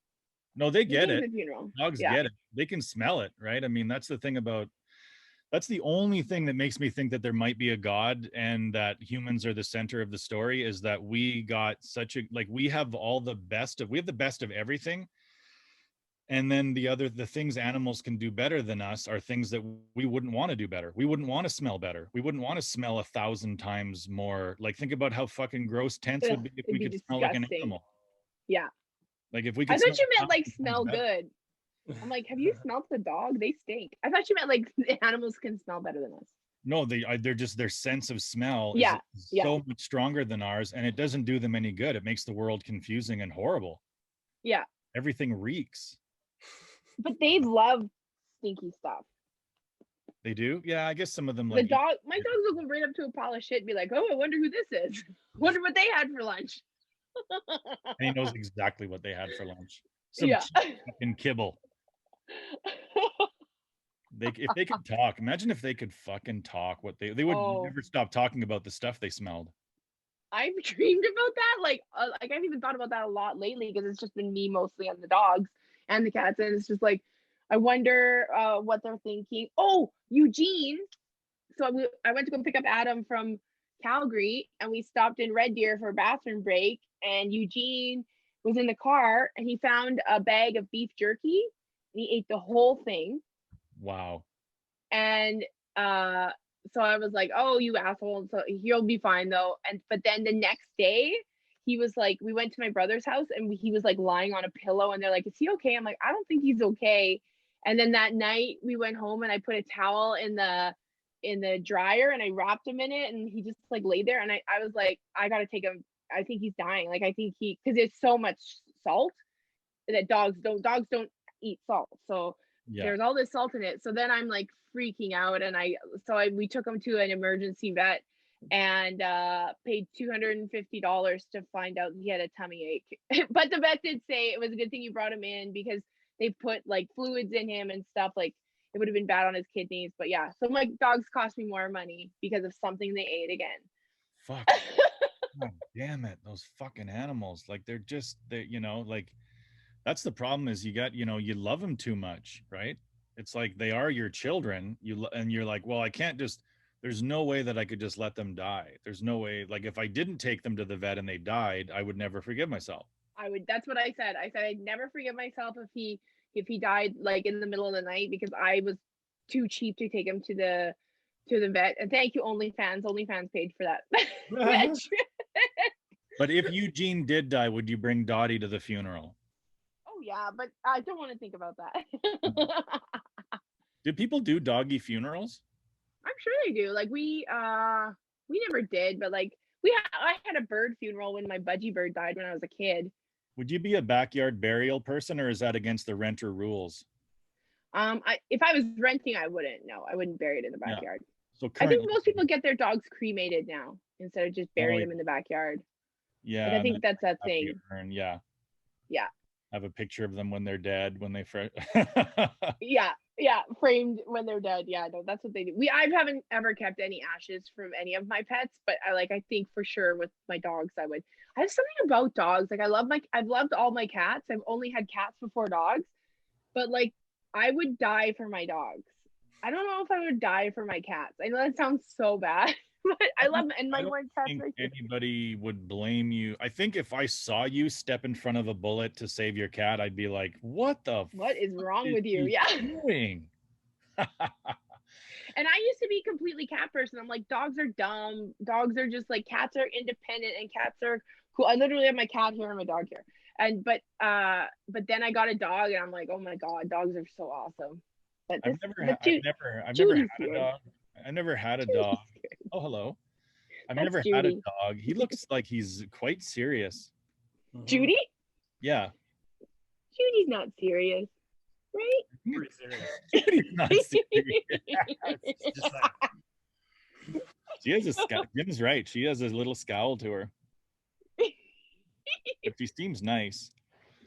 No, they get it. Dogs get it. They can smell it, right? I mean, that's the only thing that makes me think that there might be a God and that humans are the center of the story, is that we got we have the best of everything. And then the things animals can do better than us are things that we wouldn't want to do better. We wouldn't want to smell better. We wouldn't want to smell 1,000 times more. Like, think about how fucking gross tents would be if we could smell like an animal. Yeah. Like, if we could. I thought you meant like smell good. I'm like, have you smelled the dog? They stink. I thought you meant like the animals can smell better than us. No, they're just, their sense of smell is so much stronger than ours, and it doesn't do them any good. It makes the world confusing and horrible. Yeah. Everything reeks. But they love stinky stuff. They do? Yeah, I guess some of them my dogs will go right up to a pile of shit and be like, oh, I wonder who this is. Wonder what they had for lunch. And he knows exactly what they had for lunch. Some fucking kibble. If they could talk, imagine if they could fucking talk. What they would never stop talking about the stuff they smelled. I've dreamed about that. Like I've even thought about that a lot lately, because it's just been me mostly on the dogs and the cats, and it's just like, I wonder what they're thinking. Oh, Eugene. So I went to go pick up Adam from Calgary, and we stopped in Red Deer for a bathroom break, and Eugene was in the car, and he found a bag of beef jerky, He ate the whole thing. Wow. And so I was like, oh, you asshole. So he'll be fine though. But then the next day, he was like, we went to my brother's house and he was like lying on a pillow and they're like, is he okay? I'm like, I don't think he's okay. And then that night we went home and I put a towel in the dryer and I wrapped him in it and he just like laid there and I was like, I gotta take him. I think he's dying. Like I think because there's so much salt that dogs don't eat salt. So Yeah. there's all this salt in it. So then I'm like freaking out and we took him to an emergency vet and paid $250 to find out he had a tummy ache. But the vet did say it was a good thing you brought him in because they put like fluids in him and stuff. Like it would have been bad on his kidneys. But yeah, so my dogs cost me more money because of something they ate again. Fuck. God damn it. Those fucking animals. Like they like that's the problem is you love them too much, right? It's like they are your children. And you're like, well, I can't just, there's no way that I could just let them die. There's no way. Like if I didn't take them to the vet and they died, I would never forgive myself. That's what I said. I said I'd never forgive myself if he died like in the middle of the night because I was too cheap to take him to the vet. And thank you, OnlyFans. OnlyFans paid for that. But if Eugene did die, would you bring Dottie to the funeral? Oh yeah, but I don't want to think about that. Do people do doggy funerals? I'm sure they do. Like we never did, but like I had a bird funeral when my budgie bird died when I was a kid. Would you be a backyard burial person, or is that against the renter rules? If I was renting, I wouldn't. No, I wouldn't bury it in the backyard. Yeah. So I think most people get their dogs cremated now instead of just burying them in the backyard. Yeah, like, I think that's a thing. Yeah. Yeah. Have a picture of them when they're dead, when they yeah, framed when they're dead. Yeah, no, that's what they do. I haven't ever kept any ashes from any of my pets, but I think for sure with my dogs I would. I have something about dogs. Like I've loved all my cats. I've only had cats before dogs, but like I would die for my dogs. I don't know if I would die for my cats. I know that sounds so bad. But I love them, and my one cat's right here. Anybody would blame you. I think if I saw you step in front of a bullet to save your cat, I'd be like, "What is wrong with you?" Yeah. Doing? And I used to be completely cat person. I'm like, dogs are dumb. Dogs are just like cats are independent, and cats are cool. I literally have my cat here and my dog here. But then I got a dog, and I'm like, oh my god, dogs are so awesome. But I've never had a dog. I never had a dog. Oh, hello. I've never had a dog. He looks like he's quite serious. Judy? Yeah. Judy's not serious, right? Pretty serious. Judy's not serious. She has a scowl. Jim's right. She has a little scowl to her. But she seems nice.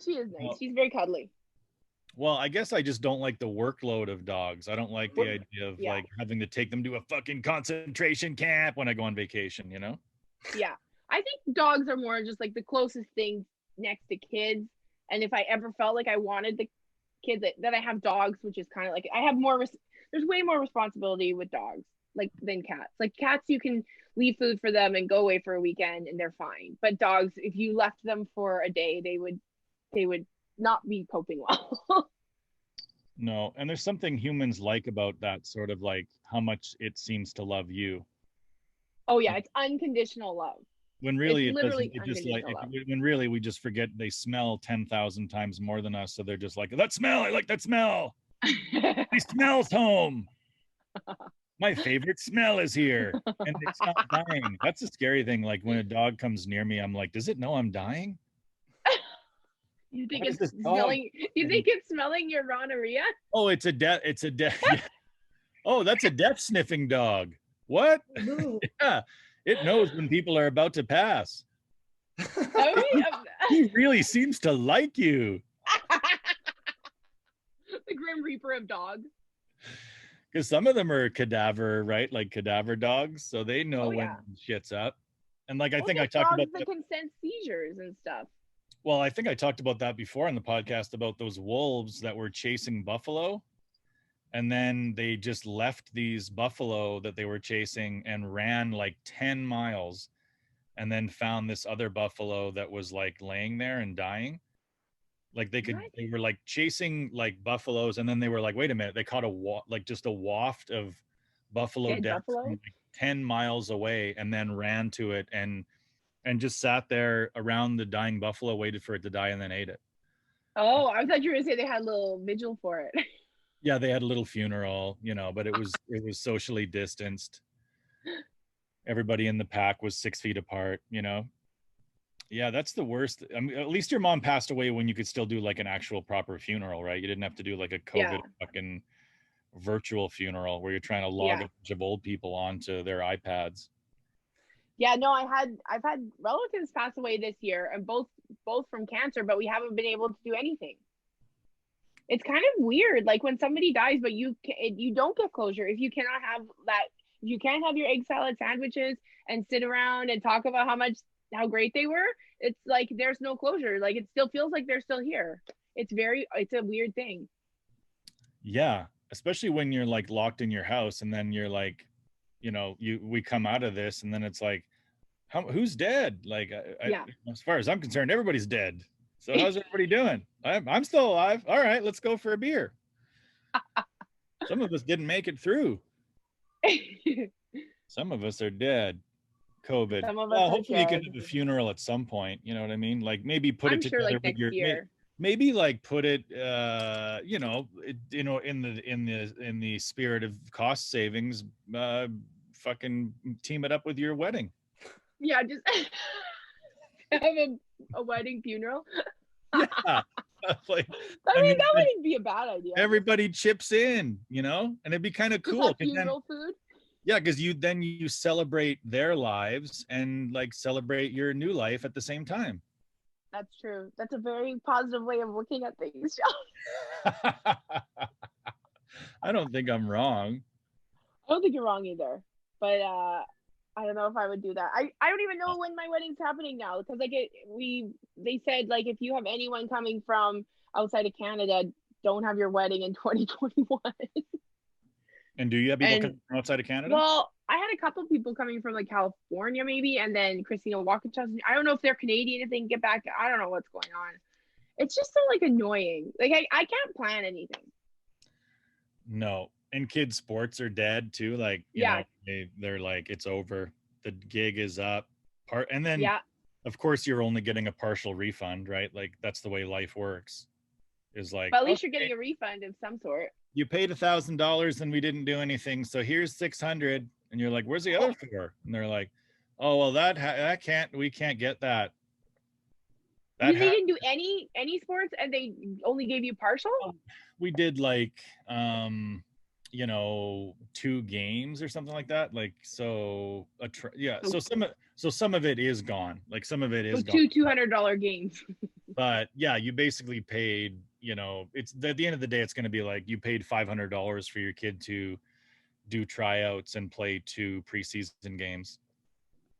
She is nice. She's very cuddly. Well, I guess I just don't like the workload of dogs. I don't like the idea of like having to take them to a fucking concentration camp when I go on vacation, you know? Yeah. I think dogs are more just like the closest thing next to kids. And if I ever felt like I wanted the kids that I have dogs, which is kind of like I have there's way more responsibility with dogs like than cats. Like cats, you can leave food for them and go away for a weekend and they're fine. But dogs, if you left them for a day, they would not be coping well. No, and there's something humans like about that sort of like how much it seems to love you. Oh yeah, it's unconditional love. When really when really we just forget they smell 10,000 times more than us, so they're just like, that smell, I like that smell. He smells home. My favorite smell is here, and it's not dying. That's a scary thing. Like when a dog comes near me, I'm like, does it know I'm dying? You think it's smelling? You think it's smelling your rhonorrhea? Oh, it's a death. Oh, that's a death sniffing dog. What? No. Yeah, it knows when people are about to pass. He really seems to like you. The Grim Reaper of dogs. Because some of them are cadaver, right? Like cadaver dogs, so they know when shit's up. And like I think I talked about the consent seizures and stuff. Well, I think I talked about that before on the podcast about those wolves that were chasing buffalo. And then they just left these buffalo that they were chasing and ran like 10 miles and then found this other buffalo that was like laying there and dying. Like What? they were like chasing like buffaloes, and then they were like, wait a minute, they caught like just a waft of buffalo Dead death buffalo? from like 10 miles away, and then ran to it and just sat there around the dying buffalo, waited for it to die, and then ate it. Oh, I thought you were gonna say they had a little vigil for it. Yeah, they had a little funeral, but it was socially distanced. Everybody in the pack was 6 feet apart. Yeah, that's the worst. I mean, at least your mom passed away when you could still do like an actual proper funeral, right? You didn't have to do like a Yeah, COVID fucking virtual funeral where you're trying to log yeah. a bunch of old people onto their iPads. Yeah, no, I've had relatives pass away this year, and both from cancer, but we haven't been able to do anything. It's kind of weird, like when somebody dies, but you don't get closure if you cannot have that. If you can't have your egg salad sandwiches and sit around and talk about how great they were. It's like there's no closure. Like it still feels like they're still here. It's a weird thing. Yeah, especially when you're like locked in your house and then you're like, we come out of this and then it's like, who's dead? Like, Yeah. as far as I'm concerned, everybody's dead. So how's everybody doing? I'm still alive. All right, let's go for a beer. Some of us didn't make it through. Some of us are dead. COVID. Some of us Well, are hopefully you can dead. have a funeral at some point. You know what I mean? Like maybe put I'm it sure together like with next your year. maybe like put it in the spirit of cost savings, fucking team it up with your wedding. Yeah, just have a wedding funeral. Yeah. Like, I I mean, mean, that wouldn't be a bad idea. everybody chips in, and it'd be kind of Just cool. have funeral food. Yeah, because you celebrate their lives and like celebrate your new life at the same time. That's true. That's a very positive way of looking at things, John. I don't think I'm wrong. I don't think you're wrong either. But I don't know if I would do that. I don't even know when my wedding's happening now because they said like if you have anyone coming from outside of Canada, don't have your wedding in 2021. And do you have people And coming from outside of Canada? well, I had a couple people coming from like California maybe, and then Christina Waukesha. I don't know if they're Canadian if they can get back. I don't know what's going on. It's just so like annoying. Like I can't plan anything. No. And kids' sports are dead too. Like, Yeah. they're like, it's over. The gig is up. And then, Yeah. of course, you're only getting a partial refund, right? Like, that's the way life works. Is like, But at least okay, you're getting a refund of some sort. you paid $1,000 and we didn't do anything, so here's 600. And you're like, where's the other 4? And they're like, oh well, we can't get that. They didn't do any sports, and they only gave you partial. We did like 2 games or something like that. Like so, so some of it is gone. Like some of it is gone. Two $200 games. But yeah, you basically paid. It's at the end of the day, it's going to be like you paid $500 for your kid to do tryouts and play 2 preseason games.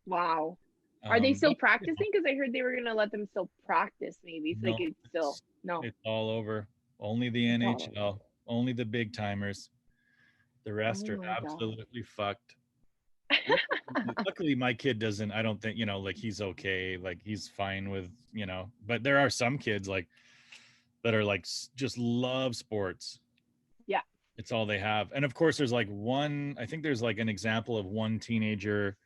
Wow. Are they still practicing? Because I heard they were gonna let them still practice, maybe so they could still. No, it's all over. Only the NHL, only the big timers. The rest are absolutely fucked. Luckily, my kid doesn't. I don't think like he's okay. Like he's fine with But there are some kids like that are like just love sports. Yeah, it's all they have. And of course, there's like one. I think there's like an example of one teenager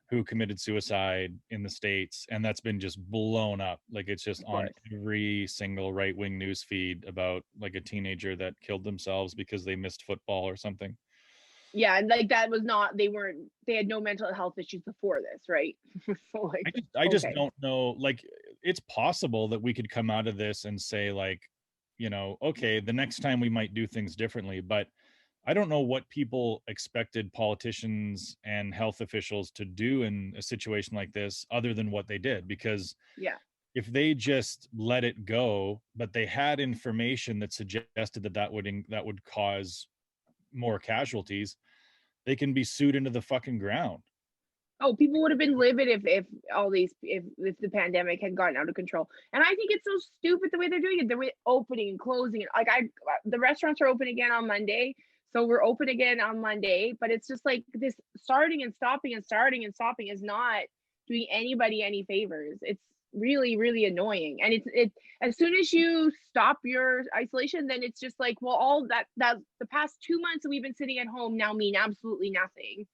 who committed suicide in the States, and that's been just blown up. Like it's just on every single right-wing news feed about like a teenager that killed themselves because they missed football or something. Yeah, and like that was not, they had no mental health issues before this, right? So like I just don't know. Like it's possible that we could come out of this and say like, okay, the next time we might do things differently, but I don't know what people expected politicians and health officials to do in a situation like this other than what they did. Because if they just let it go, but they had information that suggested that would cause more casualties, they can be sued into the fucking ground. Oh, people would have been livid if the pandemic had gotten out of control. And I think it's so stupid the way they're doing it. The way opening and closing it. Like the restaurants are open again on Monday. So we're open again on Monday, but it's just like this starting and stopping and starting and stopping is not doing anybody any favors. It's really, really annoying. And it's as soon as you stop your isolation, then it's just like, well, all that the past 2 months that we've been sitting at home now mean absolutely nothing.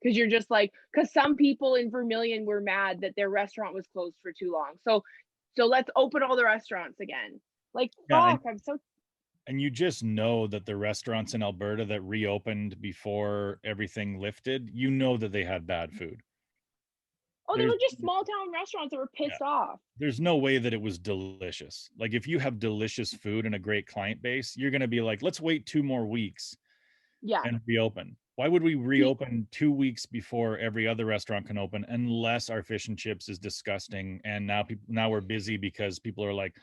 Because you're just like, because some people in Vermilion were mad that their restaurant was closed for too long. So let's open all the restaurants again. Like, Yeah, fuck, I'm so. and you just know that the restaurants in Alberta that reopened before everything lifted, you know that they had bad food. Oh, they There's were just small town restaurants that were pissed off. there's no way that it was delicious. Like if you have delicious food and a great client base, you're going to be like, let's wait 2 more weeks Yeah. and reopen. Why would we reopen 2 weeks before every other restaurant can open unless our fish and chips is disgusting? And now we're busy because people are like,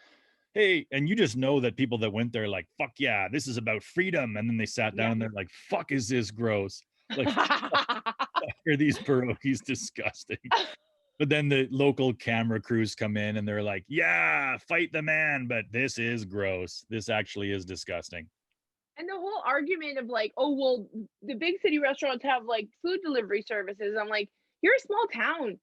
hey, and you just know that people that went there like, fuck yeah, this is about freedom. And then they sat down and they're like, fuck, is this gross? Like, are these pierogies disgusting? But then the local camera crews come in and they're like, yeah, fight the man, but this is gross. This actually is disgusting. And the whole argument of like, oh, well, the big city restaurants have like food delivery services. I'm like, you're a small town.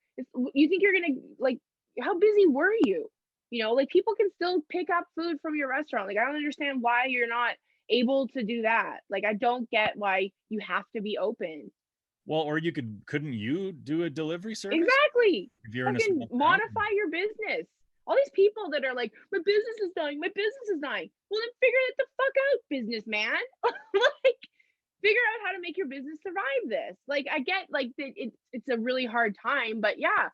You think you're going to like, how busy were you? You know, like people can still pick up food from your restaurant. Like, I don't understand why you're not able to do that. Like, I don't get why you have to be open. Well, or couldn't you do a delivery service? Exactly. If you're in a Fucking small modify your business. All these people that are like, my business is dying, my business is dying. Well, then figure it the fuck out, businessman. Like, figure out how to make your business survive this. Like, I get like it's a really hard time, but yeah,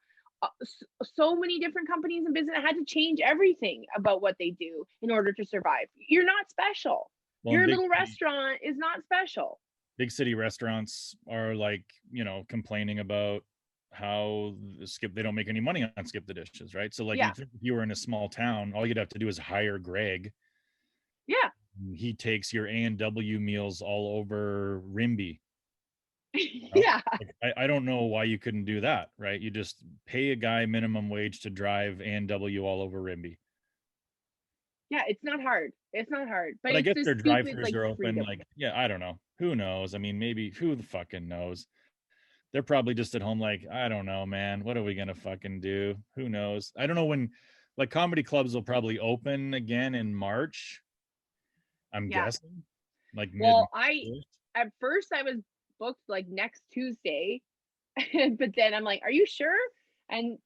so many different companies and business had to change everything about what they do in order to survive. You're not special. Well, your little restaurant is not special. Big city restaurants are like, complaining about how they don't make any money on skip the dishes, right? So like, if you were in a small town, all you'd have to do is hire Greg. Yeah. He takes your A&W meals all over Rimby. Yeah. Like, I don't know why you couldn't do that, right? You just pay a guy minimum wage to drive A&W all over Rimby. Yeah, it's not hard. It's not hard. But I it's guess this their stupid, drive-thrus like, are open. freedom. Like, yeah, I don't know. Who knows? I mean, maybe who the fucking knows? They're probably just at home like, I don't know, man. What are we gonna fucking do? Who knows? I don't know when, like, comedy clubs will probably open again in March. I'm guessing. Like, well, at first I was booked like next Tuesday, but then I'm like, are you sure? And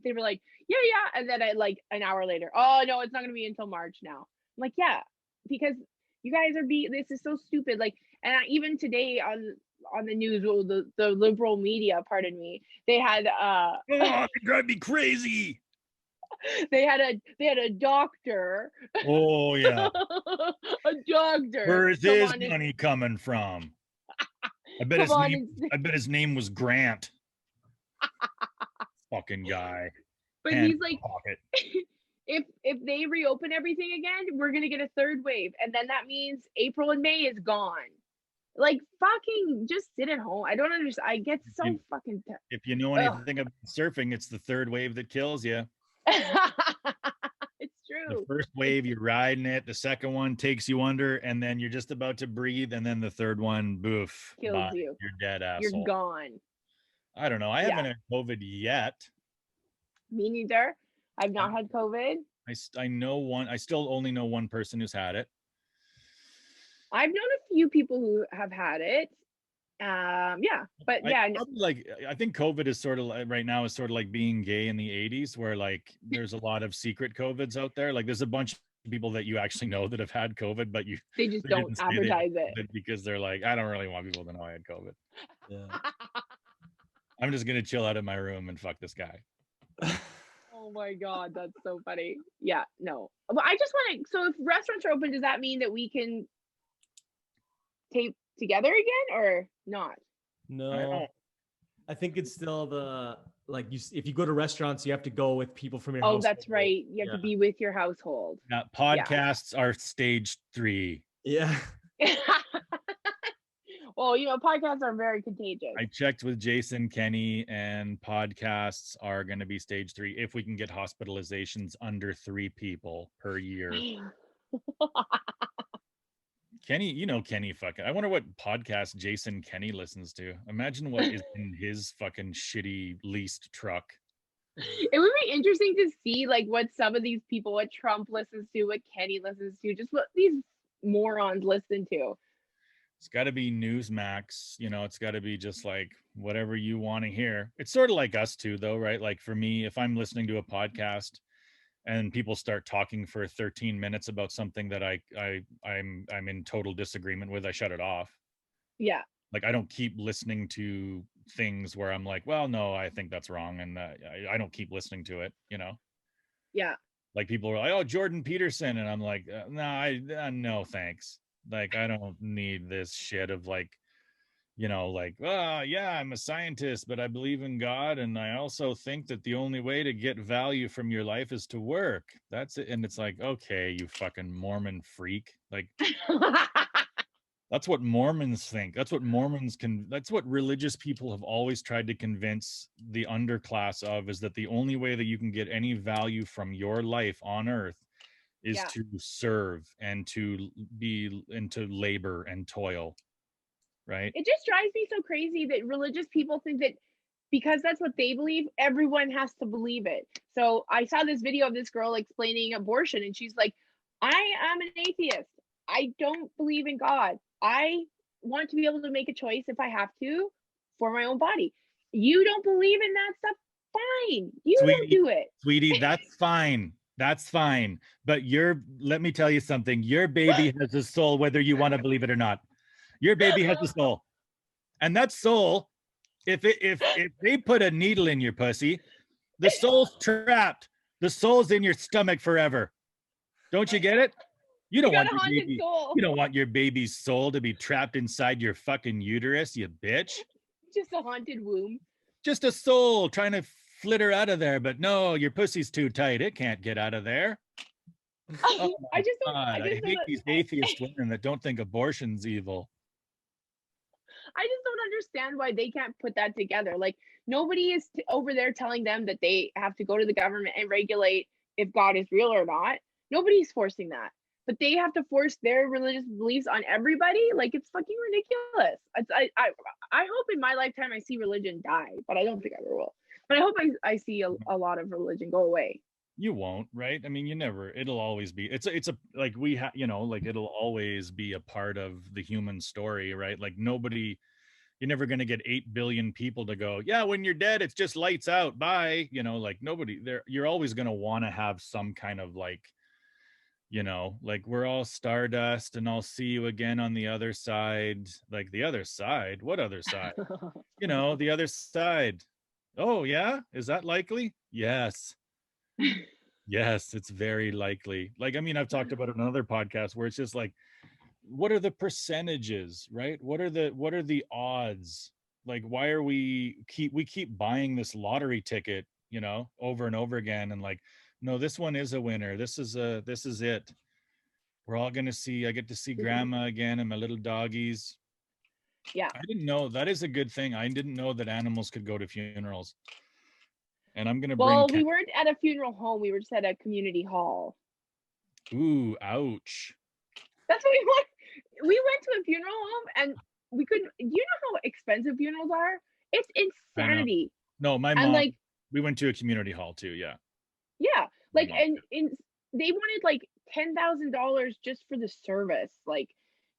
they were like, yeah. And then I like an hour later, oh no, it's not gonna be until March now. I'm like, yeah, because you guys are this is so stupid. Like, and even today on the news, the liberal media, pardon me, they had they drive me crazy. They had a doctor. Oh yeah. A doctor. Where is his money coming from? I bet his name was Grant. Fucking guy. But Hand he's like, if they reopen everything again, we're gonna get a third wave, and then that means April and May is gone. Like, fucking just sit at home. I don't understand. I get so fucking. If you know anything about surfing, it's the third wave that kills you. It's true. The first wave, you're riding it. The second one takes you under, and then you're just about to breathe, and then the third one, boof, kills you. You're dead, asshole. You're gone. I don't know. I haven't had COVID yet. Me neither. I've not had COVID. I know one. I still only know one person who's had it. I've known a few people who have had it. But I think COVID is sort of like, right now is sort of like being gay in the 80s, where like there's a lot of secret COVIDs out there. Like there's a bunch of people that you actually know that have had COVID, but they just don't advertise it because they're like, I don't really want people to know I had COVID. Yeah. I'm just gonna chill out in my room and fuck this guy. Oh my god, that's so funny. Yeah, no. But I just want to. So if restaurants are open, does that mean that we can tape together again or not? No, I think it's still if you go to restaurants, you have to go with people from your household. That's right. You have to be with your household. Yeah, podcasts are stage 3. Yeah. Well, podcasts are very contagious. I checked with Jason Kenney, and podcasts are going to be stage 3 if we can get hospitalizations under 3 people per year. Kenny, Kenny fucking. I wonder what podcast Jason Kenney listens to. Imagine what is in his fucking shitty leased truck. It would be interesting to see like what some of these people, what Trump listens to, what Kenny listens to, just what these morons listen to. It's got to be Newsmax, you know, it's got to be just like whatever you want to hear. It's sort of like us too, though, right? Like for me, if I'm listening to a podcast and people start talking for 13 minutes about something that I'm in total disagreement with, I shut it off. Yeah. Like I don't keep listening to things where I'm like, well, no, I think that's wrong, and I don't keep listening to it, you know. Yeah. Like people are like, oh, Jordan Peterson, and I'm like, no, no, thanks. Like I don't need this shit of like, you know, like, oh yeah, I'm a scientist, but I believe in God, and I also think that the only way to get value from your life is to work. That's it. And it's like, okay, you fucking Mormon freak. Like that's what Mormons think. That's what that's what religious people have always tried to convince the underclass of, is that the only way that you can get any value from your life on earth is Yeah. to serve and to be into labor and toil. Right? It just drives me so crazy that religious people think that because that's what they believe, everyone has to believe it. So I saw this video of this girl explaining abortion, and she's like, I am an atheist. I don't believe in God. I want to be able to make a choice if I have to for my own body. You don't believe in that stuff? Fine. You don't do it. Sweetie, that's fine. That's fine. But let me tell you something. Your baby has a soul, whether you want to believe it or not. Your baby has a soul. And that soul, if they put a needle in your pussy, the soul's trapped. The soul's in your stomach forever. Don't you get it? You don't want your baby. Soul. You don't want your baby's soul to be trapped inside your fucking uterus, you bitch. Just a haunted womb. Just a soul trying to flitter out of there, but no, your pussy's too tight. It can't get out of there. Oh I hate these atheist women that don't think abortion's evil. I just don't understand why they can't put that together. Like nobody is over there telling them that they have to go to the government and regulate if God is real or not. Nobody's forcing that, but they have to force their religious beliefs on everybody. Like it's fucking ridiculous. I hope in my lifetime I see religion die, but I don't think I ever will. But I hope I see a lot of religion go away. You won't, right? I mean, it'll always be, it's a like we have, you know, like it'll always be a part of the human story, right? Like you're never going to get 8 billion people to go, yeah, when you're dead, it's just lights out, bye. You know, like nobody there, you're always going to want to have some kind of like, you know, like we're all stardust and I'll see you again on the other side. Like the other side, what other side? You know, the other side. Oh yeah, is that likely? Yes. Yes, it's very likely. Like, I mean, I've talked about it on another podcast where it's just like, what are the percentages, right? What are the odds? Like, why are we keep buying this lottery ticket, you know, over and over again, and like, no, this one is a winner. This is it. We're all gonna see. I get to see grandma again and my little doggies. Yeah, I didn't know that is a good thing. I didn't know that animals could go to funerals. And I'm gonna bring. Well, we weren't at a funeral home. We were just at a community hall. Ooh, ouch. That's what we want. We went to a funeral home and we couldn't. Do you know how expensive funerals are? It's insanity. No, my mom. Like, we went to a community hall too. Yeah. Yeah, like and they wanted like $10,000 just for the service. Like,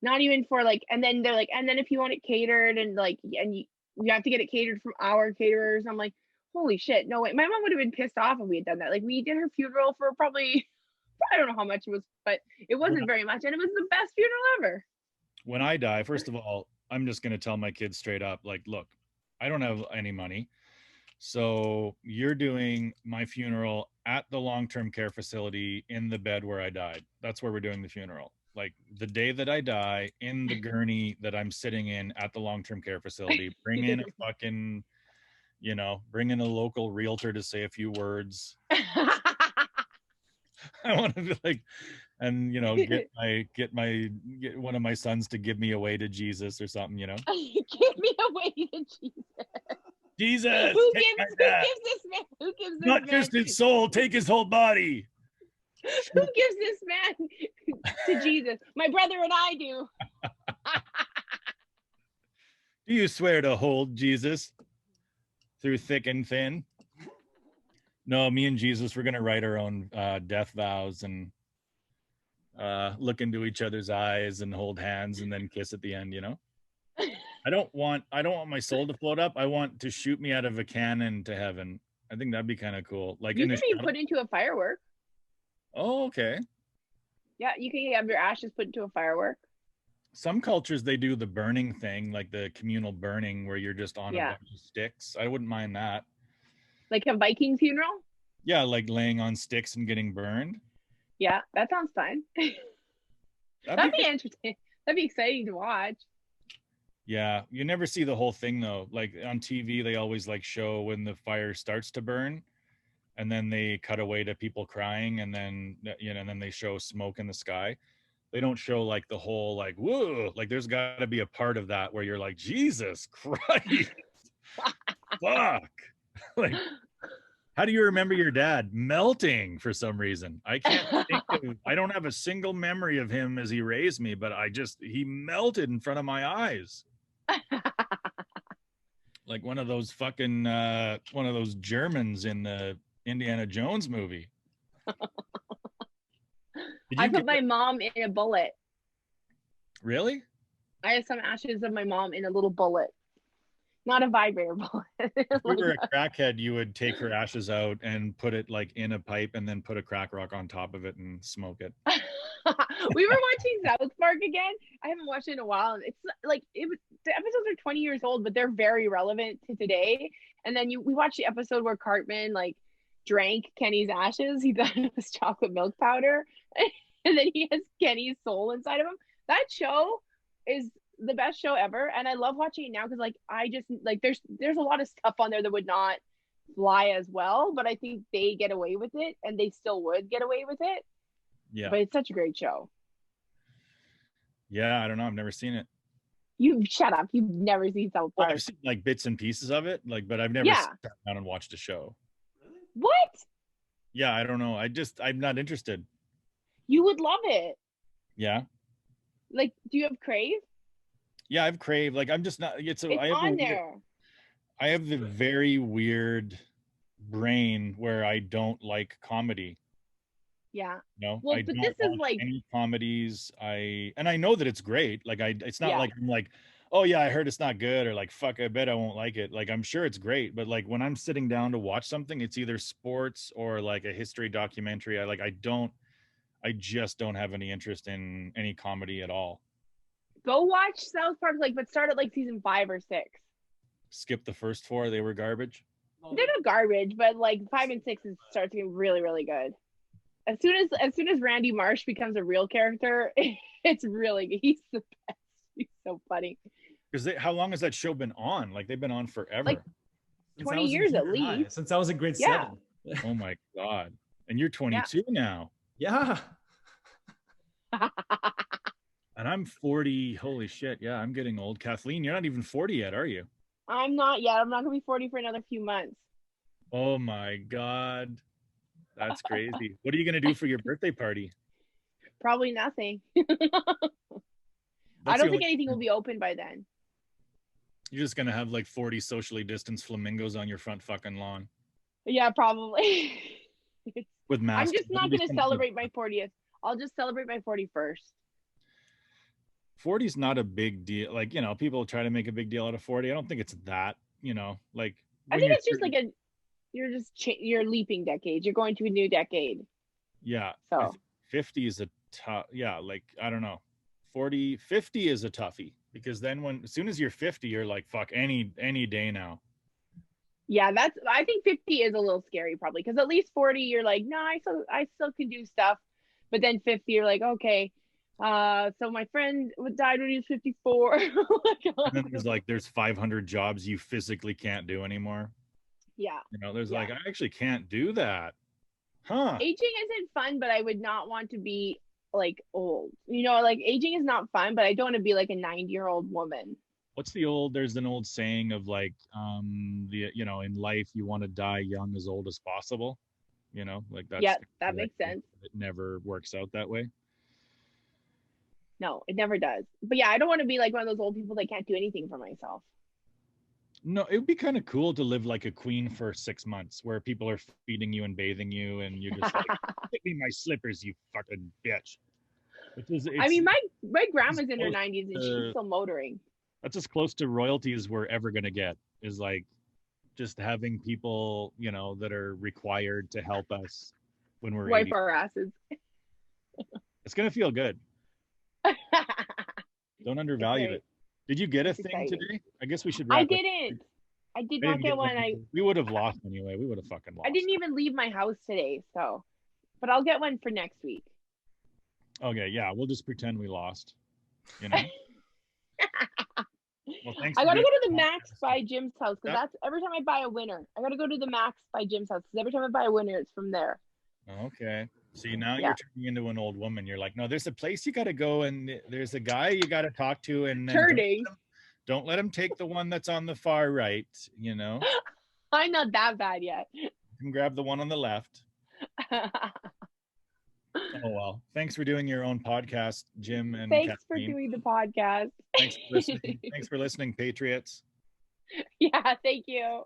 not even for like. And then they're like, and then if you want it catered and like, and you have to get it catered from our caterers. I'm like, holy shit, no way. My mom would have been pissed off if we had done that. Like we did her funeral for probably, I don't know how much it was, but it wasn't very much. And it was the best funeral ever. When I die, first of all, I'm just going to tell my kids straight up, like, look, I don't have any money. So you're doing my funeral at the long-term care facility in the bed where I died. That's where we're doing the funeral. Like the day that I die, in the gurney that I'm sitting in at the long-term care facility, bring in a fucking, you know, bring in a local realtor to say a few words. I want to be like, and you know, get one of my sons to give me away to Jesus or something, you know. Give me away to Jesus. Jesus, who gives this man? Who gives this not man? just his soul, take his whole body. Who gives this man to Jesus? My brother and I do. Do you swear to hold Jesus through thick and thin? No, me and Jesus, we're gonna write our own death vows and look into each other's eyes and hold hands and then kiss at the end. I don't want my soul to float up. I want to shoot me out of a cannon to heaven. I think that'd be kind of cool. Like You in a can be shuttle. put into a firework. Oh, okay. Yeah, you can have your ashes put into a firework. Some cultures they do the burning thing, like the communal burning where you're just on a Yeah. bunch of sticks. I wouldn't mind that. Like a Viking funeral. Yeah, like laying on sticks and getting burned. Yeah, that sounds fun. That'd be interesting. That'd be exciting to watch. Yeah, you never see the whole thing though. Like on TV, they always like show when the fire starts to burn, and then they cut away to people crying, and then and then they show smoke in the sky. They don't show like the whole like whoa. Like there's got to be a part of that where you're like Jesus Christ, fuck. Like, how do you remember your dad melting for some reason? I can't think of. I don't have a single memory of him as he raised me, but he melted in front of my eyes. Like one of those fucking one of those Germans in the Indiana Jones movie. I put my mom in a bullet. Really? I have some ashes of my mom in a little bullet. Not a vibrator bullet. If you were a crackhead, you would take her ashes out and put it like in a pipe and then put a crack rock on top of it and smoke it. We were watching South Park again. I haven't watched it in a while. It's like the episodes are 20 years old, but they're very relevant to today. And then we watched the episode where Cartman like drank Kenny's ashes. He thought it was chocolate milk powder, and then he has Kenny's soul inside of him. That show is the best show ever, and I love watching it now because like I just like there's a lot of stuff on there that would not fly as well, but I think they get away with it, and they still would get away with it. Yeah, but it's such a great show. Yeah, I don't know. I've never seen it. You shut up. You've never seen South Park. Well, I've seen like bits and pieces of it, like, but I've never sat down and watched a show. What? Yeah, I don't know. I'm not interested. You would love it. Yeah. Like, do you have Crave? Yeah, I've Crave. Like, I'm just not. It's on there. I have the very weird brain where I don't like comedy. Yeah. No, well, I but don't this is like any comedies. I know that it's great. Like it's not like I'm like, oh yeah, I heard it's not good, or like fuck, I bet I won't like it. Like I'm sure it's great, but like when I'm sitting down to watch something, it's either sports or like a history documentary. I just don't have any interest in any comedy at all. Go watch South Park, like, but start at like season 5 or 6. Skip the first 4; they were garbage. They're not garbage, but like 5 and 6 starts getting really, really good. As soon as Randy Marsh becomes a real character, it's really good. He's the best. He's so funny. Because how long has that show been on? Like they've been on forever. Like 20 years at least. Since I was in grade 7. Oh my god! And you're 22 now. Yeah. And I'm 40. Holy shit! Yeah, I'm getting old. Kathleen, you're not even 40 yet, are you? I'm not yet. I'm not gonna be 40 for another few months. Oh my god. That's crazy. What are you going to do for your birthday party? Probably nothing. I don't think anything will be open by then. You're just going to have like 40 socially distanced flamingos on your front fucking lawn. Yeah, probably. With masks. I'm just not going to celebrate my 40th. I'll just celebrate my 41st. 40's not a big deal. Like, people try to make a big deal out of 40. I don't think it's that, like. I think it's just like you're leaping decades. You're going to a new decade. Yeah. So 50 is a tough, like, I don't know. 50 is a toughie, because then as soon as you're 50, you're like, fuck, any day now. Yeah, I think 50 is a little scary probably, because at least 40 you're like, no, I still can do stuff. But then 50 you're like, okay, so my friend died when he was 54. And then there's 500 jobs you physically can't do anymore. Yeah. There's like, I actually can't do that. Huh. Aging isn't fun, but I would not want to be like old. Like aging is not fun, but I don't want to be like a 90-year-old woman. There's an old saying of like, in life you want to die young, as old as possible. Like that's. Yeah, that makes sense. It never works out that way. No, it never does. But yeah, I don't want to be like one of those old people that can't do anything for myself. No, it would be kind of cool to live like a queen for 6 months, where people are feeding you and bathing you, and you're just like, "Give me my slippers, you fucking bitch." Which is, I it's mean, my as grandma's in her close 90s and she's to, still motoring. that's as close to royalty as we're ever gonna get. Is like just having people, that are required to help us when we're Wipe 80. our asses. It's gonna feel good. Don't It's undervalue very, it. Did you get a it's thing exciting. today? I guess we should I wrap it. didn't. I did I not didn't get get one one. either. We would have lost anyway. We would have fucking I didn't lost. even leave my house today, so but I'll get one for next week. Okay, yeah, we'll just pretend we lost. You know. Well, thanks I for gotta doing go to the the Max podcast. by Jim's house because Yep. that's every time I buy a winner. I gotta go to the Max by Jim's house because every time I buy a winner, it's from there. Okay. See, now Yeah. you're turning into an old woman. You're like, no, there's a place you got to go, and there's a guy you got to talk to, and then Turning. don't let him take the one that's on the far right. I'm not that bad yet. You can grab the one on the left. Oh well. Thanks for doing your own podcast, Jim and Thanks for Kathleen. doing the podcast. Thanks for listening. Thanks for listening, Patriots. Yeah, thank you.